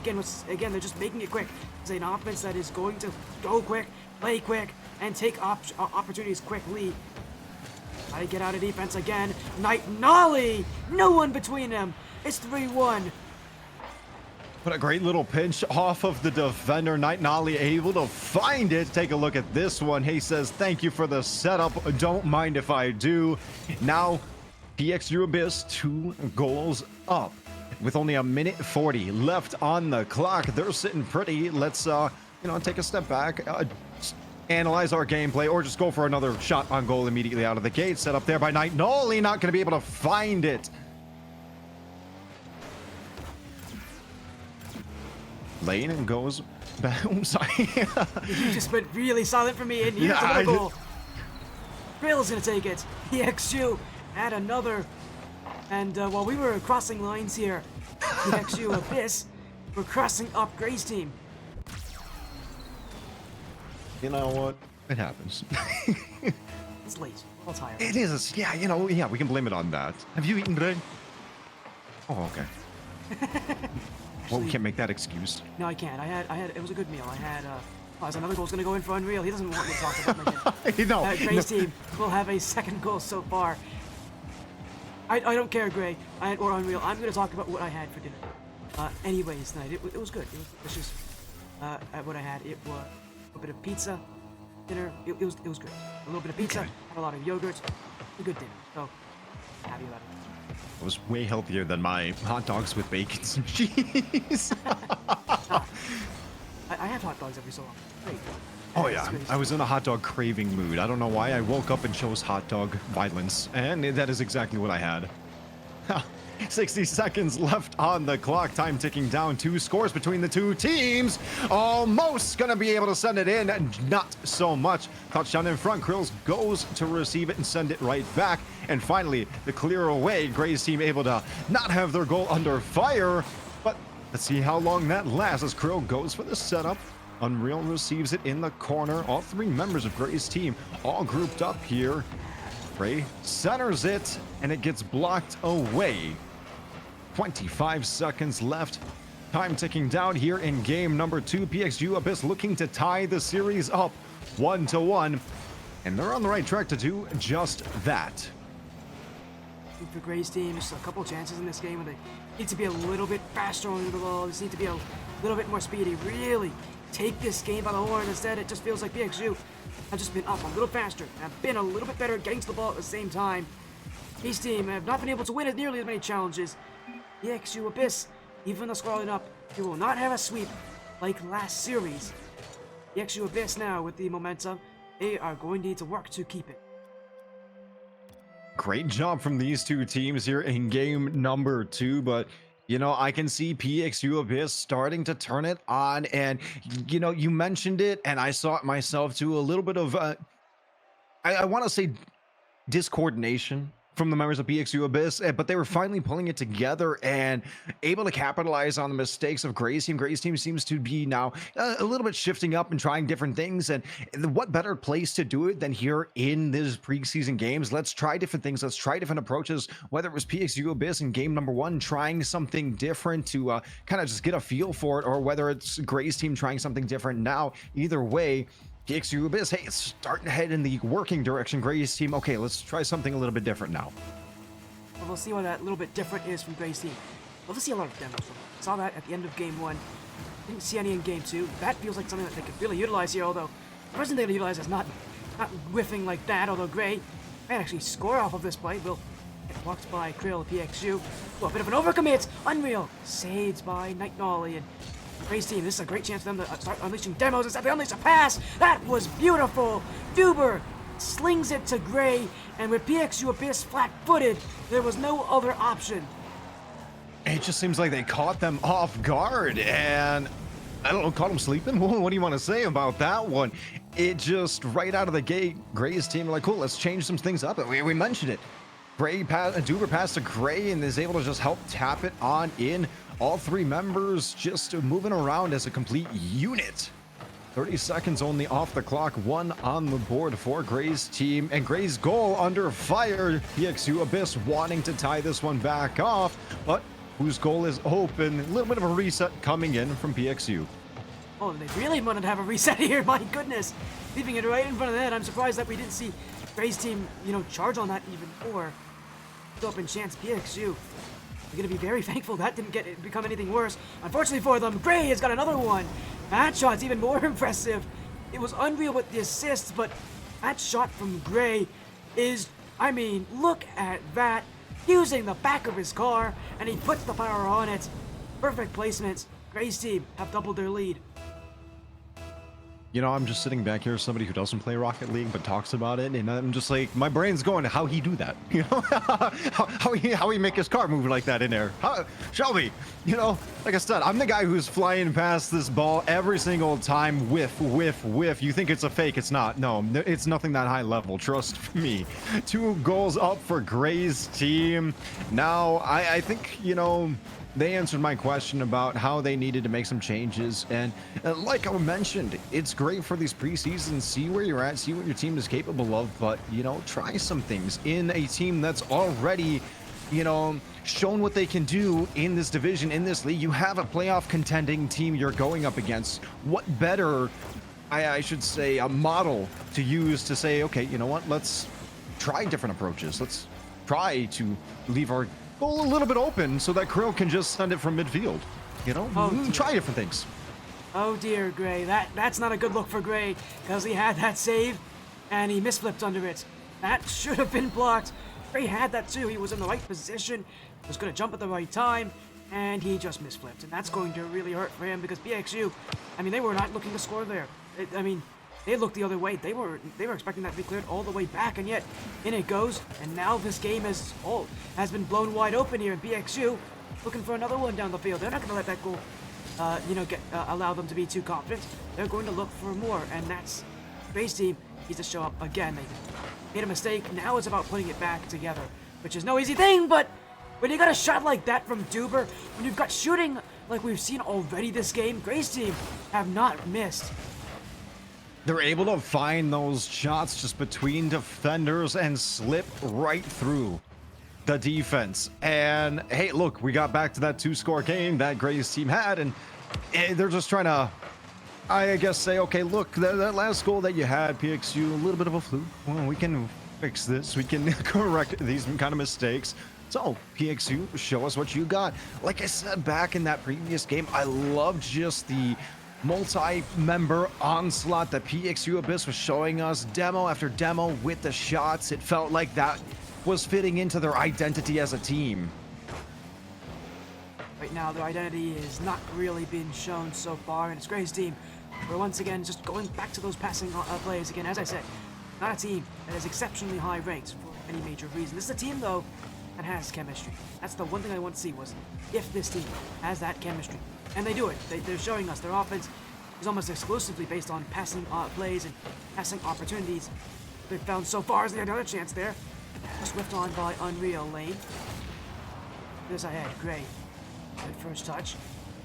S1: Again, they're just making it quick. It's an offense that is going to go quick, play quick, and take opportunities quickly. Gotta get out of defense again. Night Nolly! No one between them. It's 3-1.
S2: What a great little pinch off of the defender. Night Nolly able to find it. Take a look at this one. He says, thank you for the setup. Don't mind if I do. Now, PXU Abyss 2 goals up. With only a minute 40 left on the clock. They're sitting pretty. Let's, take a step back. Analyze our gameplay, or just go for another shot on goal immediately out of the gate. Set up there by Night Nolly. Not going to be able to find it. Lane and goes back. I'm sorry.
S1: You just went really silent for me, and here's another goal. Grill's gonna take it. PXU add another. And while we were crossing lines here, PXU Abyss, we're crossing up Gray's team.
S2: You know what? It happens.
S1: It's late. I'll tire.
S2: It is. Yeah, we can blame it on that. Have you eaten today? Oh, okay. Well, we can't make that excuse.
S1: No, I can't. It was a good meal. There's another goal's gonna go in for Unreal. He doesn't want me to talk about my game.
S2: No.
S1: Gray's team will have a second goal so far. I don't care, Gray, or Unreal. I'm gonna talk about what I had for dinner. Anyways, tonight, it was good. It was delicious. What I had, it was a bit of pizza, dinner. It was great. A little bit of pizza,
S2: Okay.
S1: had a lot of yogurt. A good dinner. So, happy about it.
S2: It was way healthier than my hot dogs with bacon and cheese.
S1: I have hot dogs every so often. Great.
S2: Oh
S1: It's
S2: yeah,
S1: great.
S2: I was in a hot dog craving mood. I don't know why. I woke up and chose hot dog violence, and that is exactly what I had. 60 seconds left on the clock. Time ticking down. 2 scores between the two teams. Almost gonna be able to send it in. Not so much. Touchdown in front. Krills goes to receive it and send it right back. And finally, the clear away. Gray's team able to not have their goal under fire. But let's see how long that lasts as Krill goes for the setup. Unreal receives it in the corner. All 3 members of Gray's team all grouped up here. Gray centers it, and it gets blocked away. 25 seconds left. Time ticking down here in game number 2. PXU Abyss looking to tie the series up 1-1. And they're on the right track to do just that.
S1: For Gray's team, just a couple chances in this game where they need to be a little bit faster on the ball. Just need to be a little bit more speedy. Really take this game by the horn. Instead, it just feels like PXU have just been up a little faster and have been a little bit better getting to the ball at the same time. His team have not been able to win as nearly as many challenges. PXU Abyss, even though scrolling up, he will not have a sweep like last series. PXU Abyss now with the momentum, they are going to need to work to keep it.
S2: Great job from these two teams here in game number 2, but I can see PXU Abyss starting to turn it on, and you mentioned it, and I saw it myself too, a little bit of I want to say discoordination from the members of PXU Abyss, but they were finally pulling it together and able to capitalize on the mistakes of Gray's team. Gray's team seems to be now a little bit shifting up and trying different things, and what better place to do it than here in these preseason games? Let's try different things. Let's try different approaches, whether it was PXU Abyss in game number 1 trying something different to kind of just get a feel for it, or whether it's Gray's team trying something different now. Either way, PXU Abyss, hey, it's starting to head in the working direction. Gray's team, okay, let's try something a little bit different now.
S1: Well, we'll see what that little bit different is from Gray's team. We'll see a lot of demos from them. Saw that at the end of game 1. Didn't see any in game 2. That feels like something that they could really utilize here, although the person they're going to utilize is not whiffing like that, although Gray may actually score off of this play. Will get blocked by Krill, PXU. Well, a bit of an overcommit. Unreal. Saved by Night Nolly, and Grace team, this is a great chance for them to start unleashing demos. Instead, they unleash a pass. That was beautiful. Duber slings it to Gray, and with PXU Abyss flat-footed, there was no other option.
S2: It just seems like they caught them off guard, and I don't know, caught them sleeping? What do you want to say about that one? It just, right out of the gate, Gray's team were like, cool, let's change some things up. We mentioned it. Duber passed to Gray and is able to just help tap it on in. All three members just moving around as a complete unit. 30 seconds only off the clock, 1 on the board for Gray's team, and Gray's goal under fire. PXU Abyss wanting to tie this one back off, but whose goal is open. A little bit of a reset coming in from PXU.
S1: Oh, they really wanted to have a reset here, my goodness. Leaving it right in front of the net. I'm surprised that we didn't see Gray's team, charge on that even more. Open chance, PXU. They're going to be very thankful that didn't become anything worse. Unfortunately for them, Gray has got another one. That shot's even more impressive. It was unreal with the assists, but that shot from Gray is, look at that. Using the back of his car, and he puts the power on it. Perfect placements. Gray's team have doubled their lead.
S2: I'm just sitting back here, somebody who doesn't play Rocket League but talks about it, and I'm just like, my brain's going, how he do that? How he make his car move like that in there? Shelby, like I said, I'm the guy who's flying past this ball every single time. Whiff. You think it's a fake? It's not. No, it's nothing that high level. Trust me. 2 goals up for Gray's team. Now, I think, they answered my question about how they needed to make some changes, and like I mentioned, it's great for these preseasons. See where you're at, see what your team is capable of, but try some things in a team that's already shown what they can do in this division, in this league. You have a playoff contending team you're going up against. What better, I should say, a model to use to say, okay, you know what, let's try different approaches. Let's try to leave our goal a little bit open so that Krill can just send it from midfield. Try different things.
S1: Oh dear, Gray. That's not a good look for Gray, because he had that save and he misflipped under it. That should have been blocked. Gray had that too. He was in the right position, was going to jump at the right time, and he just misflipped. And that's going to really hurt for him, because PXU, they were not looking to score there. They looked the other way. They were expecting that to be cleared all the way back, and yet in it goes. And now this game has been blown wide open here, and BXU looking for another one down the field. They're not going to let that goal, allow them to be too confident. They're going to look for more, and that's Gray's team needs to show up again. They made a mistake. Now it's about putting it back together, which is no easy thing. But when you got a shot like that from Duber, when you've got shooting like we've seen already this game, Gray's team have not missed.
S2: They're able to find those shots just between defenders and slip right through the defense. And hey, look, we got back to that 2-score game that Gray's team had, and they're just trying to, I guess, say, okay, look, that last goal that you had, PXU, a little bit of a fluke. Well, we can fix this. We can correct these kind of mistakes. So, PXU, show us what you got. Like I said back in that previous game, I loved just the multi-member onslaught that PXU Abyss was showing us, demo after demo with the shots. It felt like that was fitting into their identity as a team.
S1: Right now, their identity has not really been shown so far, and it's Gray's team. We're once again just going back to those passing plays again. As I said, not a team that is exceptionally high ranked for any major reason. This is a team, though, that has chemistry. That's the one thing I want to see, was if this team has that chemistry. And they do it. They're showing us their offense is almost exclusively based on passing plays and passing opportunities they've found so far. As they had another chance there. Just whipped on by Unreal Lane. There's ahead. Gray. Good first touch.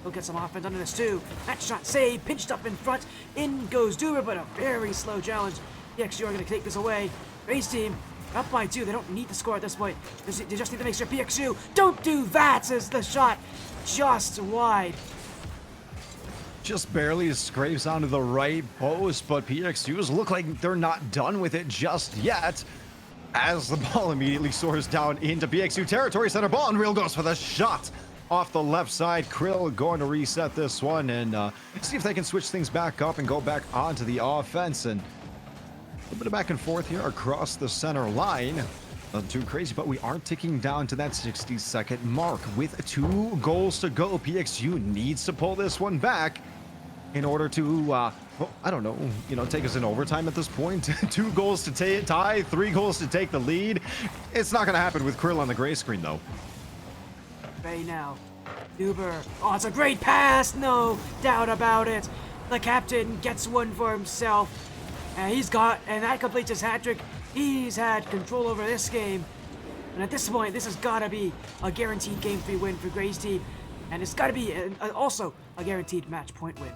S1: He'll get some offense under this too. That shot saved. Pinched up in front. In goes Duber, but a very slow challenge. The XG are going to take this away. Gray's team up by 2. They don't need to score at this point. They just need to make sure PXU don't do that, says the shot just wide.
S2: Just barely scrapes onto the right post, but PXUs look like they're not done with it just yet, as the ball immediately soars down into PXU territory. Center ball, Unreal goes for the shot off the left side. Krill going to reset this one and see if they can switch things back up and go back onto the offense. And a little bit of back and forth here across the center line. Nothing too crazy, but we are ticking down to that 60-second mark with 2 goals to go. PXU needs to pull this one back in order to, well, I don't know, take us in overtime at this point. 2 goals to tie, 3 goals to take the lead. It's not going to happen with Krill on the gray screen, though.
S1: Right now, Duber. Oh, it's a great pass. No doubt about it. The captain gets one for himself. And that completes his hat trick. He's had control over this game. And at this point, this has got to be a guaranteed Game 3 win for Gray's team. And it's got to be also a guaranteed match point win.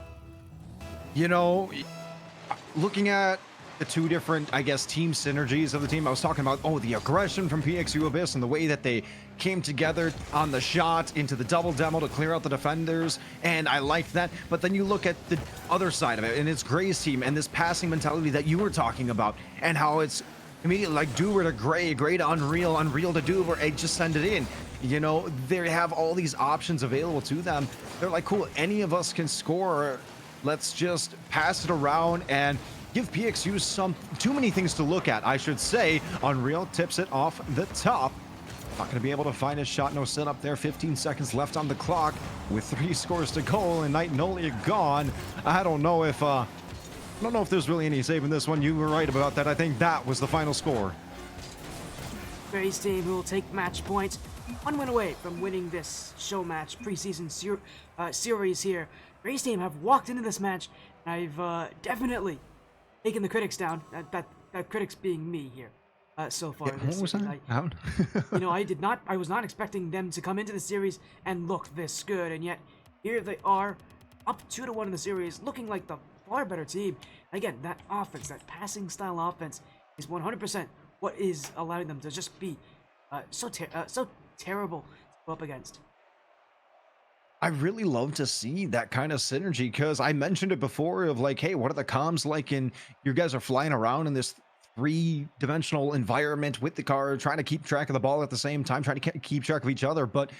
S2: Looking at the 2 different, I guess, team synergies of the team, I was talking about, the aggression from PXU Abyss and the way that they came together on the shot into the double demo to clear out the defenders, and I liked that. But then you look at the other side of it, and it's Gray's team and this passing mentality that you were talking about, and how it's immediately like Duber to Gray, Gray to Unreal, Unreal to Duber, and just send it in. They have all these options available to them. They're like, cool, any of us can score. Let's just pass it around and give PXU too many things to look at, I should say. Unreal tips it off the top. Not going to be able to find his shot. No set up there. 15 seconds left on the clock with 3 scores to go and Knight Nolia gone. I don't know if there's really any saving this one. You were right about that. I think that was the final score.
S1: Gray's team who will take match points. 1 win away from winning this Showmatch preseason series here. Gray's team have walked into this match, and I've definitely taken the critics down. That critics being me here so far.
S2: What was that?
S1: I was not expecting them to come into the series and look this good, and yet here they are, up 2-1 in the series, looking like the far better team. Again, that offense, that passing style offense, is 100% what is allowing them to just be so terrible to go up against.
S2: I really love to see that kind of synergy, because I mentioned it before of like, hey, what are the comms like? And you guys are flying around in this 3-dimensional environment with the car, trying to keep track of the ball at the same time, trying to keep track of each other. But,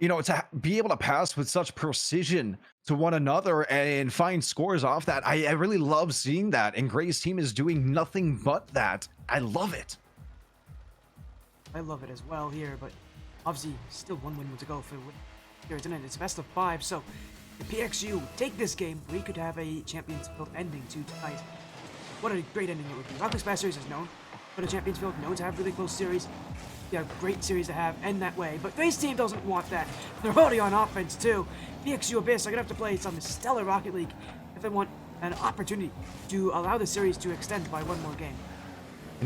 S2: to be able to pass with such precision to one another and find scores off that, I really love seeing that. And Gray's team is doing nothing but that. I love it.
S1: I love it as well here, but obviously still 1 win to go for the win. It's best of 5, so if PXU take this game, we could have a Champions Field ending to tonight. What a great ending it would be. Rockets Bass Series is known for the Champions Field, known to have really close series. Yeah, great series to have, end that way. But Gray's team doesn't want that. They're already on offense too. PXU Abyss are gonna have to play some stellar Rocket League if they want an opportunity to allow the series to extend by 1 more game.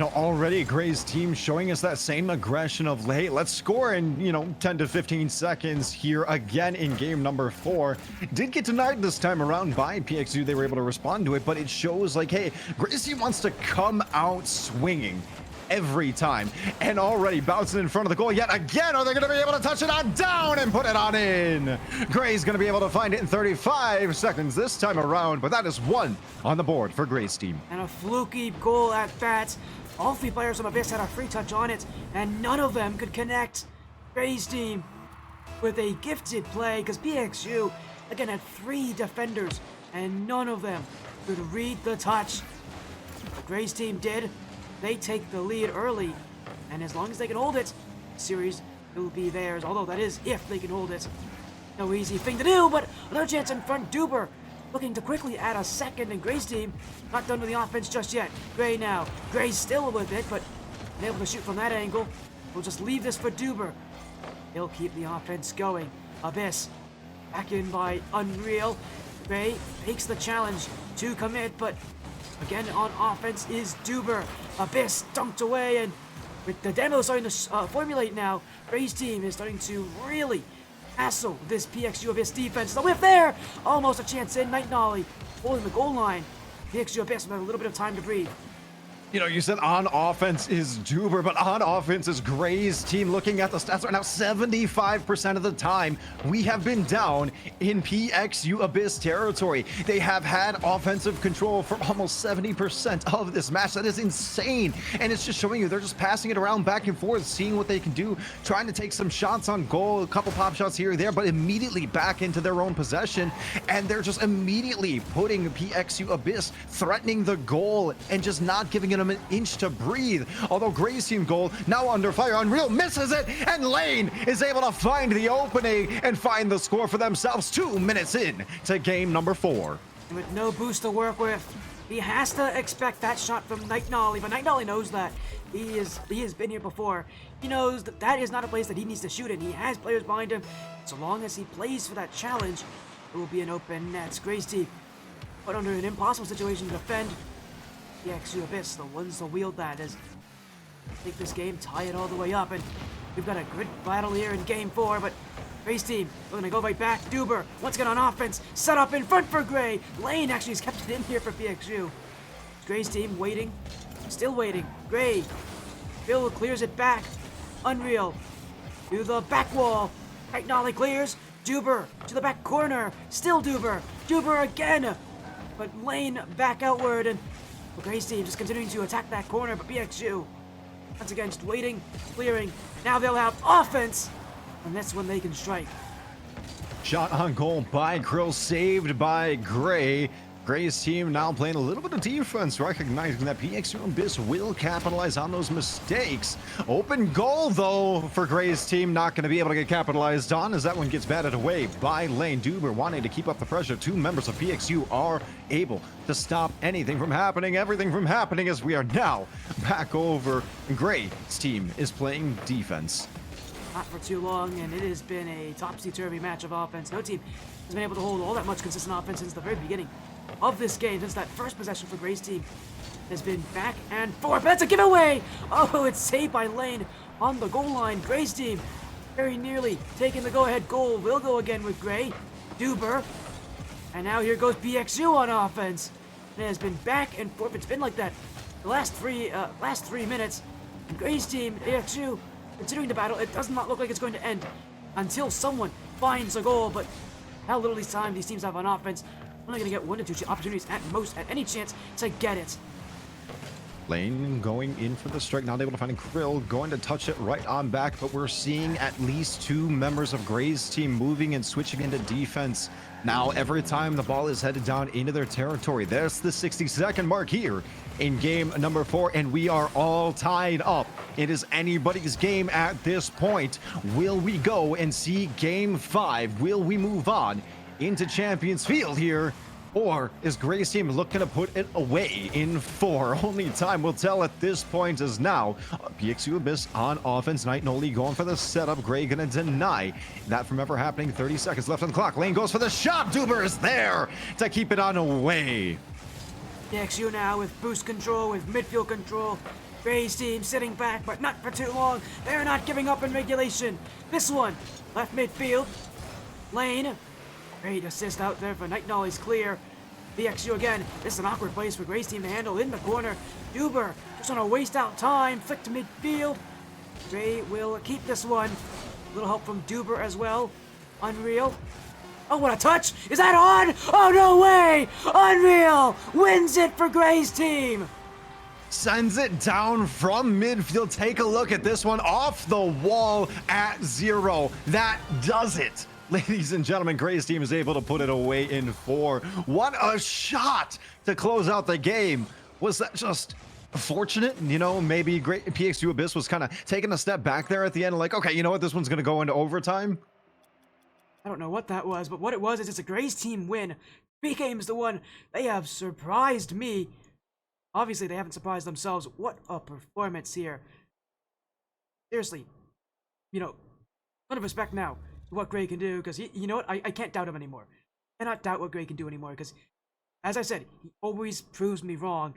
S2: Already Gray's team showing us that same aggression of, hey, let's score in, 10 to 15 seconds here again in game number 4. Did get denied this time around by PXU. They were able to respond to it, but it shows like, hey, Gray's team wants to come out swinging every time, and already bouncing in front of the goal yet again. Are they going to be able to touch it on down and put it on in? Gray's going to be able to find it in 35 seconds this time around, but that is 1 on the board for Gray's team.
S1: And a fluky goal at that. All 3 players from Abyss had a free touch on it, and none of them could connect. Gray's team with a gifted play, because PXU, again, had 3 defenders, and none of them could read the touch. The Gray's team did. They take the lead early, and as long as they can hold it, the series will be theirs, although that is if they can hold it. No easy thing to do, but another chance in front. Duber looking to quickly add a second, and Gray's team not done with the offense just yet. Gray now. Gray's still with it, but unable to shoot from that angle. We'll just leave this for Duber. He'll keep the offense going. Abyss back in by Unreal. Gray takes the challenge to commit, but again on offense is Duber. Abyss dunked away, and with the demo starting to formulate now, Gray's team is starting to really hassle this PXU Abyss defense. The whip there! Almost a chance in. Knight Nolly holding the goal line. PXU Abyss with a little bit of time to breathe.
S2: You said on offense is Duber, but on offense is Gray's team. Looking at the stats right now, 75% of the time we have been down in PXU Abyss territory. They have had offensive control for almost 70% of this match. That is insane. And it's just showing you they're just passing it around back and forth, seeing what they can do, trying to take some shots on goal, a couple pop shots here or there, but immediately back into their own possession. And they're just immediately putting PXU Abyss, threatening the goal and just not giving it him an inch to breathe. Although Gray's team goal now under fire. Unreal misses it, and Lane is able to find the opening and find the score for themselves 2 minutes in to game number 4.
S1: With no boost to work with, he has to expect that shot from Night Nolly, but Night Nolly knows that. He has been here before. He knows that that is not a place that he needs to shoot in. He has players behind him. So long as he plays for that challenge, it will be an open net. Gray's team put under an impossible situation to defend. The XU Abyss, the ones to wield that, as take this game, tie it all the way up, and we've got a good battle here in game 4, but Gray's team, we're gonna go right back. Duber, once again on offense, set up in front for Gray. Lane actually has kept it in here for PXU. Gray's team waiting, still waiting. Gray, Bill clears it back. Unreal, to the back wall. Night Nolly clears. Duber, to the back corner. Still Duber. Duber again. But Lane back outward, and Gray's team just continuing to attack that corner, but PXU, once again, just waiting, clearing. Now they'll have offense, and that's when they can strike.
S2: Shot on goal by Krill, saved by Gray. Gray's team now playing a little bit of defense, recognizing that PXU Abyss will capitalize on those mistakes. Open goal, though, for Gray's team. Not going to be able to get capitalized on as that one gets batted away by Lane. Duber wanting to keep up the pressure. 2 members of PXU are able to stop anything from happening, everything from happening, as we are now back over. Gray's team is playing defense.
S1: Not for too long, and it has been a topsy-turvy match of offense. No team has been able to hold all that much consistent offense since the very beginning of this game, since that first possession for Gray's team has been back and forth. But that's a giveaway! Oh, it's saved by Lane on the goal line. Gray's team very nearly taking the go-ahead goal. Will go again with Gray. Duber. And now here goes PXU on offense. It has been back and forth. It's been like that the last three minutes. And Gray's team, PXU, considering the battle, it does not look like it's going to end until someone finds a goal. But how little time these teams have on offense. Only going to get 1 to 2 opportunities at most, at any chance to get it.
S2: Lane going in for the strike, not able to find Krill, going to touch it right on back, but we're seeing at least 2 members of Gray's team moving and switching into defense. Now, every time the ball is headed down into their territory, there's the 60-second mark here in game number 4, and we are all tied up. It is anybody's game at this point. Will we go and see game 5? Will we move on into Champions Field here, or is Gray's team looking to put it away in 4? Only time will tell at this point. Is now PXU Abyss on offense. Night Nolly going for the setup. Gray gonna deny that from ever happening. 30 seconds left on the clock. Lane goes for the shot. Duber is there to keep it on away.
S1: PXU now with boost control, with midfield control. Gray's team sitting back, but not for too long. They're not giving up in regulation. This one, left midfield. Lane, great assist out there for Night Nolly's clear. PXU again. This is an awkward place for Gray's team to handle in the corner. Duber just want to waste out time. Flick to midfield. Gray will keep this one. A little help from Duber as well. Unreal. Oh, what a touch! Is that on? Oh, no way! Unreal wins it for Gray's team.
S2: Sends it down from midfield. Take a look at this one off the wall at 0. That does it. Ladies and gentlemen, Gray's team is able to put it away in 4. What a shot to close out the game. Was that just fortunate? You know, maybe PXU Abyss was kind of taking a step back there at the end, like, okay, you know what, this one's going to go into overtime.
S1: I don't know what that was, but what it was is it's a Gray's team win. B-Game's the one. They have surprised me. Obviously, they haven't surprised themselves. What a performance here. Seriously, you know, a lot of respect now to what Gray can do, because you know what? I can't doubt him anymore. I cannot doubt what Gray can do anymore, because, as I said, he always proves me wrong.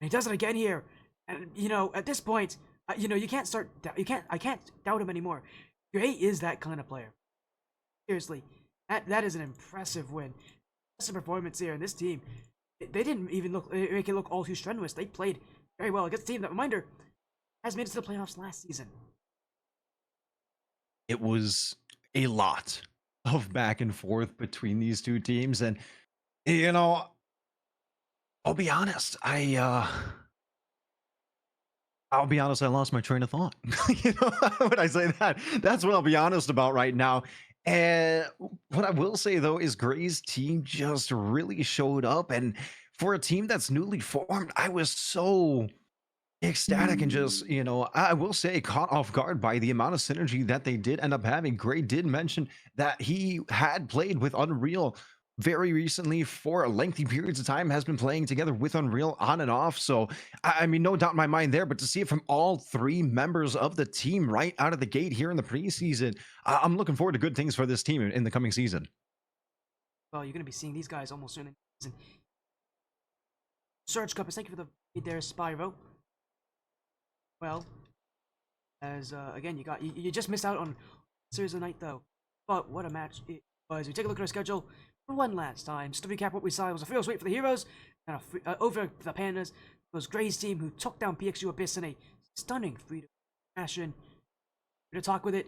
S1: And he does it again here. And, you know, at this point, you know, I can't doubt him anymore. Gray is that kind of player. Seriously, that is an impressive win. Impressive performance here, and this team, they didn't even make it look all too strenuous. They played very well against a team that, reminder, has made it to the playoffs last season.
S2: It was a lot of back and forth between these two teams, and you know, I'll be honest, I lost my train of thought. You know, when I say that, that's what I'll be honest about right now. And what I will say, though, is Gray's team just really showed up. And for a team that's newly formed, I was so ecstatic and just, I will say caught off guard by the amount of synergy that they did end up having. Gray did mention that he had played with Unreal very recently for lengthy periods of time, has been playing together with Unreal on and off. So, I mean, no doubt in my mind there, but to see it from all three members of the team right out of the gate here in the preseason, I'm looking forward to good things for this team in the coming season.
S1: Well, you're going to be seeing these guys almost soon. Surge Cup, thank you for the feed there, Spyro. Well, as again, you just missed out on Series of the Night though. But what a match it was. We take a look at our schedule for one last time. Just to recap what we saw, it was a free sweep for the Heroes, and over the Pandas. It was Gray's team who took down PXU Abyss in a stunning freedom fashion. Here to talk with it,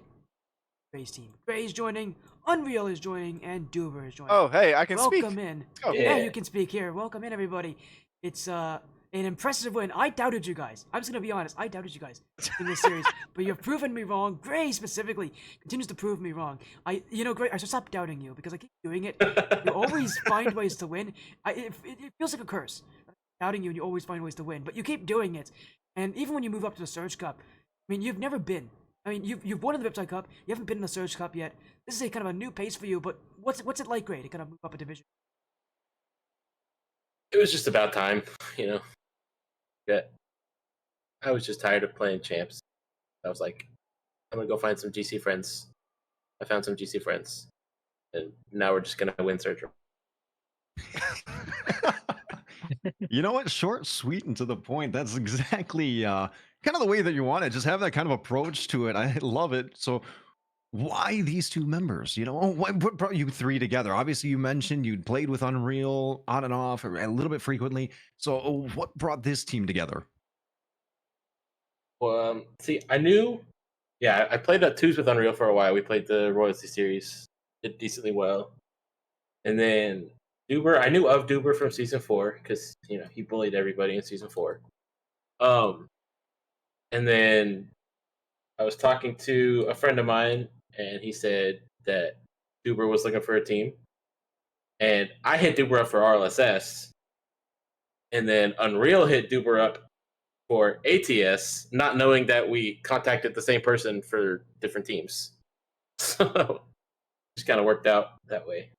S1: Gray's team. Gray's joining, Unreal is joining, and Duber is joining.
S4: Oh, hey, I can speak.
S1: Welcome in.
S4: Oh,
S1: Yeah, you can speak here. Welcome in, everybody. It's an impressive win. I doubted you guys. I'm just gonna be honest. I doubted you guys in this series, but you've proven me wrong. Gray specifically continues to prove me wrong. Gray, I should stop doubting you because I keep doing it. You always find ways to win. It feels like a curse. Doubting you, and you always find ways to win, but you keep doing it. And even when you move up to the Surge Cup, I mean, you've never been. I mean, you've won in the Riptide Cup. You haven't been in the Surge Cup yet. This is a kind of a new pace for you. But what's it like, Gray, to kind of move up a division?
S5: It was just about time, Yeah, I was just tired of playing champs. I was like, I'm gonna go find some GC friends. I found some GC friends, and now we're just gonna win Surge.
S2: You know what? Short, sweet, and to the point. That's exactly kind of the way that you want it. Just have that kind of approach to it. I love it. So, why these two members? What brought you three together? Obviously, you mentioned you'd played with Unreal on and off a little bit frequently. So, what brought this team together?
S5: Well, see, I played at twos with Unreal for a while. We played the Royalty Series, did decently well, and then Duber. I knew of Duber from season 4 because he bullied everybody in season 4. And then I was talking to a friend of mine, and he said that Duber was looking for a team, and I hit Duber up for RLSS, and then Unreal hit Duber up for ATS, not knowing that we contacted the same person for different teams. So just kind of worked out that way.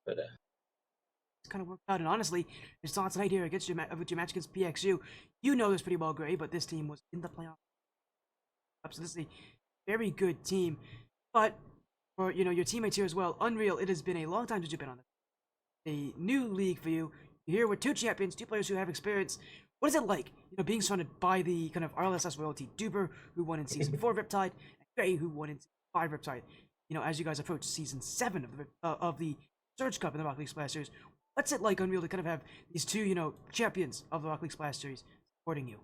S5: But
S1: It's kind of worked out, and honestly, there's lots tonight here against with your match against PXU. You know this pretty well, Gray, but this team was in the playoffs. So this is a very good team. But for your teammates here as well, Unreal, it has been a long time since you've been on this. A new league for you. You're here with two champions, two players who have experience. What is it like, being surrounded by the kind of RLSS royalty, Duber, who won in season 4 Riptide, and Gray, who won in season 5 Riptide? As you guys approach season 7 of the Surge Cup in the Rocket League Splash Series, what's it like, Unreal, to kind of have these two, champions of the Rocket League Splash Series supporting you?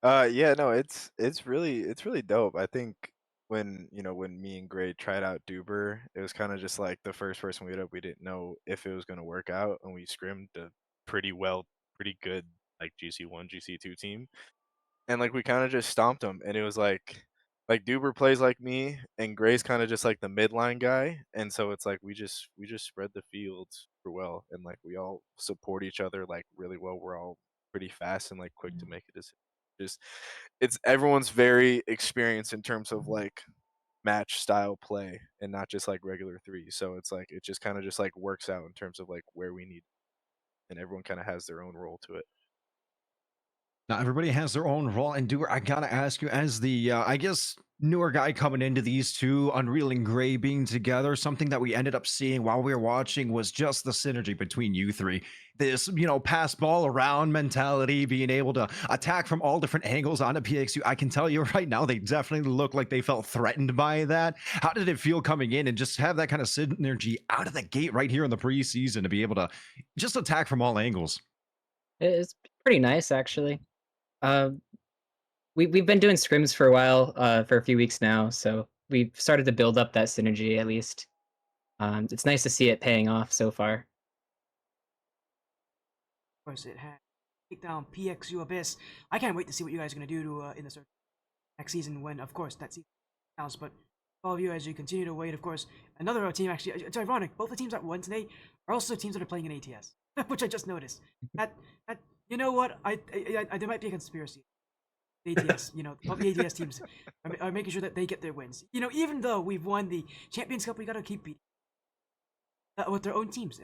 S4: Yeah, no, it's really dope. I think when me and Gray tried out Duber, it was kind of just like the first person we hit up. We didn't know if it was gonna work out, and we scrimmed a pretty good like GC1, GC2 team, and like we kind of just stomped them. And it was like Duber plays like me, and Gray's kind of just like the midline guy, and so it's like we just spread the field super well, and like we all support each other like really well. We're all pretty fast and like quick to make a decision. It's everyone's very experienced in terms of like match style play and not just like regular 3. So it's like it just kind of just like works out in terms of like where we need, and everyone kind of has their own role to it.
S2: Now, everybody has their own role, and Doer, I gotta ask you, as the, I guess, newer guy coming into these two, Unreal and Gray being together, something that we ended up seeing while we were watching was just the synergy between you three. This, pass ball around mentality, being able to attack from all different angles on a PXU. I can tell you right now, they definitely look like they felt threatened by that. How did it feel coming in and just have that kind of synergy out of the gate right here in the preseason to be able to just attack from all angles?
S6: It's pretty nice, actually. We've been doing scrims for a while, for a few weeks now, so we've started to build up that synergy at least. It's nice to see it paying off so far.
S1: Of course, it had take down PXU Abyss. I can't wait to see what you guys are going to do to in the next season when, of course, that season counts. But all of you, as you continue to wait, of course, another team actually. It's ironic. Both the teams that won today are also teams that are playing in ATS, which I just noticed. That You know what? There might be a conspiracy. ATS, all the ATS teams are making sure that they get their wins. Even though we've won the Champions Cup, we gotta keep beating with their own teams.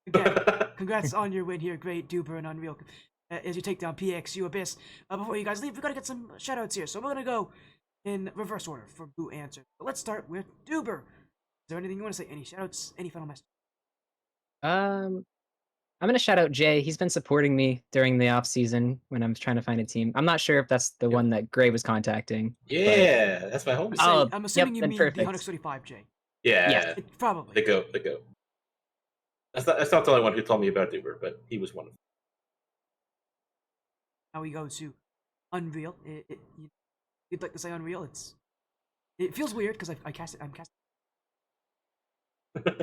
S1: Again, congrats on your win here, great Duper and Unreal, as you take down PXU Abyss. Before you guys leave, we gotta get some shoutouts here, so we're gonna go in reverse order for who answered. But let's start with Duper. Is there anything you want to say? Any shoutouts? Any final message?
S6: I'm gonna shout out Jay. He's been supporting me during the off season when I'm trying to find a team. I'm not sure if that's the one that Gray was contacting.
S5: Yeah, that's my homie.
S6: Oh,
S1: I'm assuming
S6: yep,
S1: you
S6: then
S1: mean
S6: perfect.
S1: the 135, Jay.
S5: Yeah,
S1: Probably.
S5: the goat. That's not the only one who told me about Duber, but he was one of them.
S1: Now we go to Unreal. You'd like to say Unreal? It feels weird because I'm casting.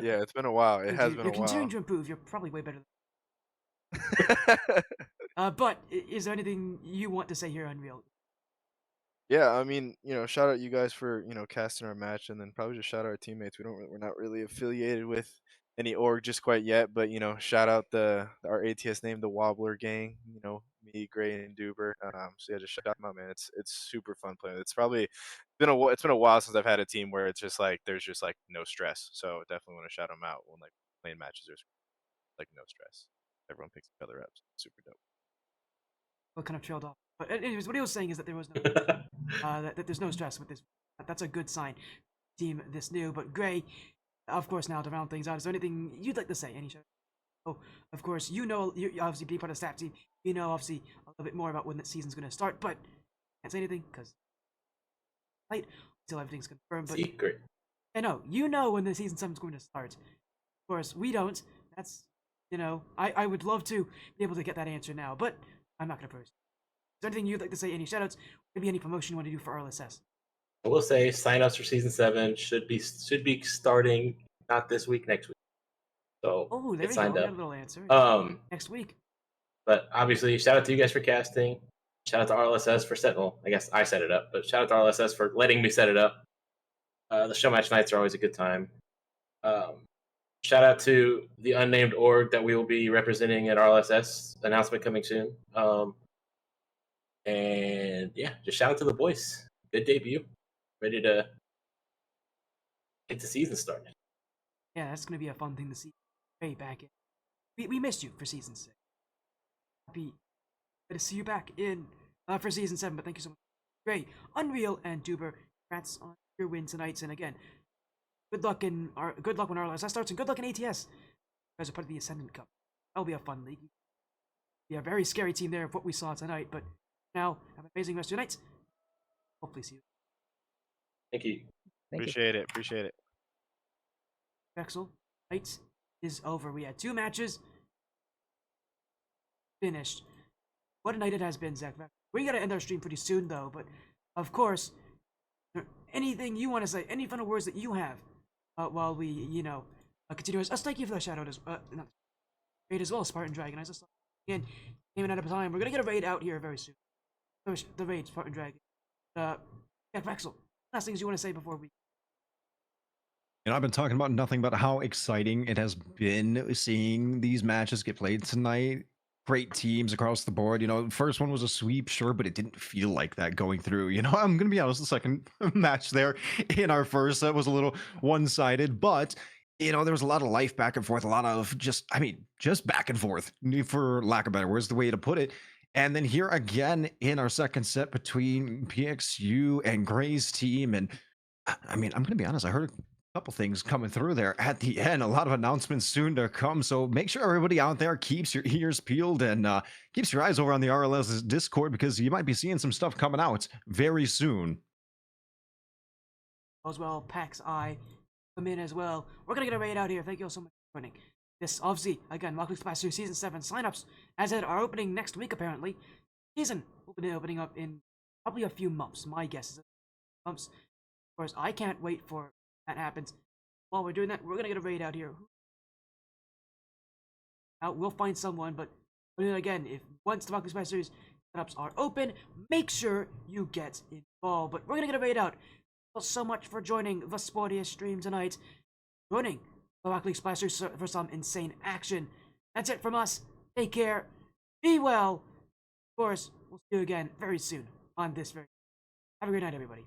S4: Yeah, it's been a while. It has been a
S1: You're
S4: while.
S1: continuing to improve. You're probably way better. But is there anything you want to say here, Unreal?
S4: Yeah, I mean, shout out you guys for, casting our match, and then probably just shout out our teammates. We're not really affiliated with any org just quite yet, but shout out our ATS name, the Wobbler Gang. Me, Gray, and Duber. So yeah, just shout them out, man. It's super fun playing. It's probably been a while since I've had a team where it's just like there's just like no stress. So definitely want to shout them out when like playing matches. There's like no stress. Everyone picks each other up. Super dope.
S1: Well, kind of trailed off. But anyways, what he was saying is that there was no that there's no stress with this. That's a good sign. Team this new, but Gray, of course, now to round things out, is there anything you'd like to say? Any show? Oh, of course, you obviously being part of the staff team, obviously a little bit more about when the season's going to start, but can't say anything because late until everything's confirmed. But
S5: Secret.
S1: I know when the season 7's going to start. Of course, we don't. That's I would love to be able to get that answer now, but I'm not going to post. Is there anything you'd like to say? Any shoutouts? Maybe any promotion you want to do for RLSS?
S5: I will say signups for season 7 should be starting not this week, next week. So
S1: Oh, there
S5: get
S1: we
S5: signed
S1: go.
S5: up.
S1: Got a little answer. Next week.
S5: But obviously, shout out to you guys for casting. Shout out to RLSS for setting. Well, I guess I set it up, but shout out to RLSS for letting me set it up. The Showmatch nights are always a good time. Shout out to the unnamed org that we will be representing at RLSS. Announcement coming soon. And yeah, just shout out to the boys. Good debut. Ready to get the season started.
S1: Yeah, that's gonna be a fun thing to see. Way back in. We missed you for season 6. Happy to see you back in for season 7. But thank you so much. Great, Unreal and Duber. Congrats on your win tonight. And again, good luck when RLSS starts, and good luck in ATS. You guys are part of the Ascendant Cup. That'll be a fun league. Be a very scary team there of what we saw tonight. But now, have an amazing rest of your night. Hopefully see you.
S5: Thank you.
S4: Appreciate it.
S1: ZekVexol, night is over. We had 2 matches finished. What a night it has been, ZekVexol. We gotta end our stream pretty soon, though. But of course, anything you want to say, any final words that you have, while we, continue. Us, thank you for the shout out as raid as well, Spartan Dragon. I just again came in at a time. We're gonna get a raid out here very soon. The raid, Spartan Dragon. ZekVexol. Last things you want to say before we.
S2: And I've been talking about nothing but how exciting it has been seeing these matches get played tonight. Great teams across the board. First one was a sweep, sure, but it didn't feel like that going through. I'm going to be honest, the second match there in our first set was a little one-sided, but there was a lot of life back and forth, a lot of just back and forth, for lack of better words, the way to put it. And then here again in our second set between PXU and Gray's team. And I'm going to be honest, I heard a couple things coming through there at the end, a lot of announcements soon to come. So make sure everybody out there keeps your ears peeled and keeps your eyes over on the RLS Discord, because you might be seeing some stuff coming out very soon.
S1: As well, PAX I come in as well. We're going to get a raid out here. Thank you all so much for joining. This, obviously, again, Rocket League Splash Season 7 signups, as I said, are opening next week, apparently. Season will be opening up in probably a few months. My guess is months. Of course, I can't wait for that happens. While we're doing that, we're going to get a raid out here. We'll find someone, but again, once the Rocket League Splash Series signups are open, make sure you get involved. But we're going to get a raid out. Thank you so much for joining the sportiest stream tonight. Joining the Rocket League Splash Series for some insane action. That's it from us. Take care. Be well. Of course, we'll see you again very soon on this very. Have a great night, everybody.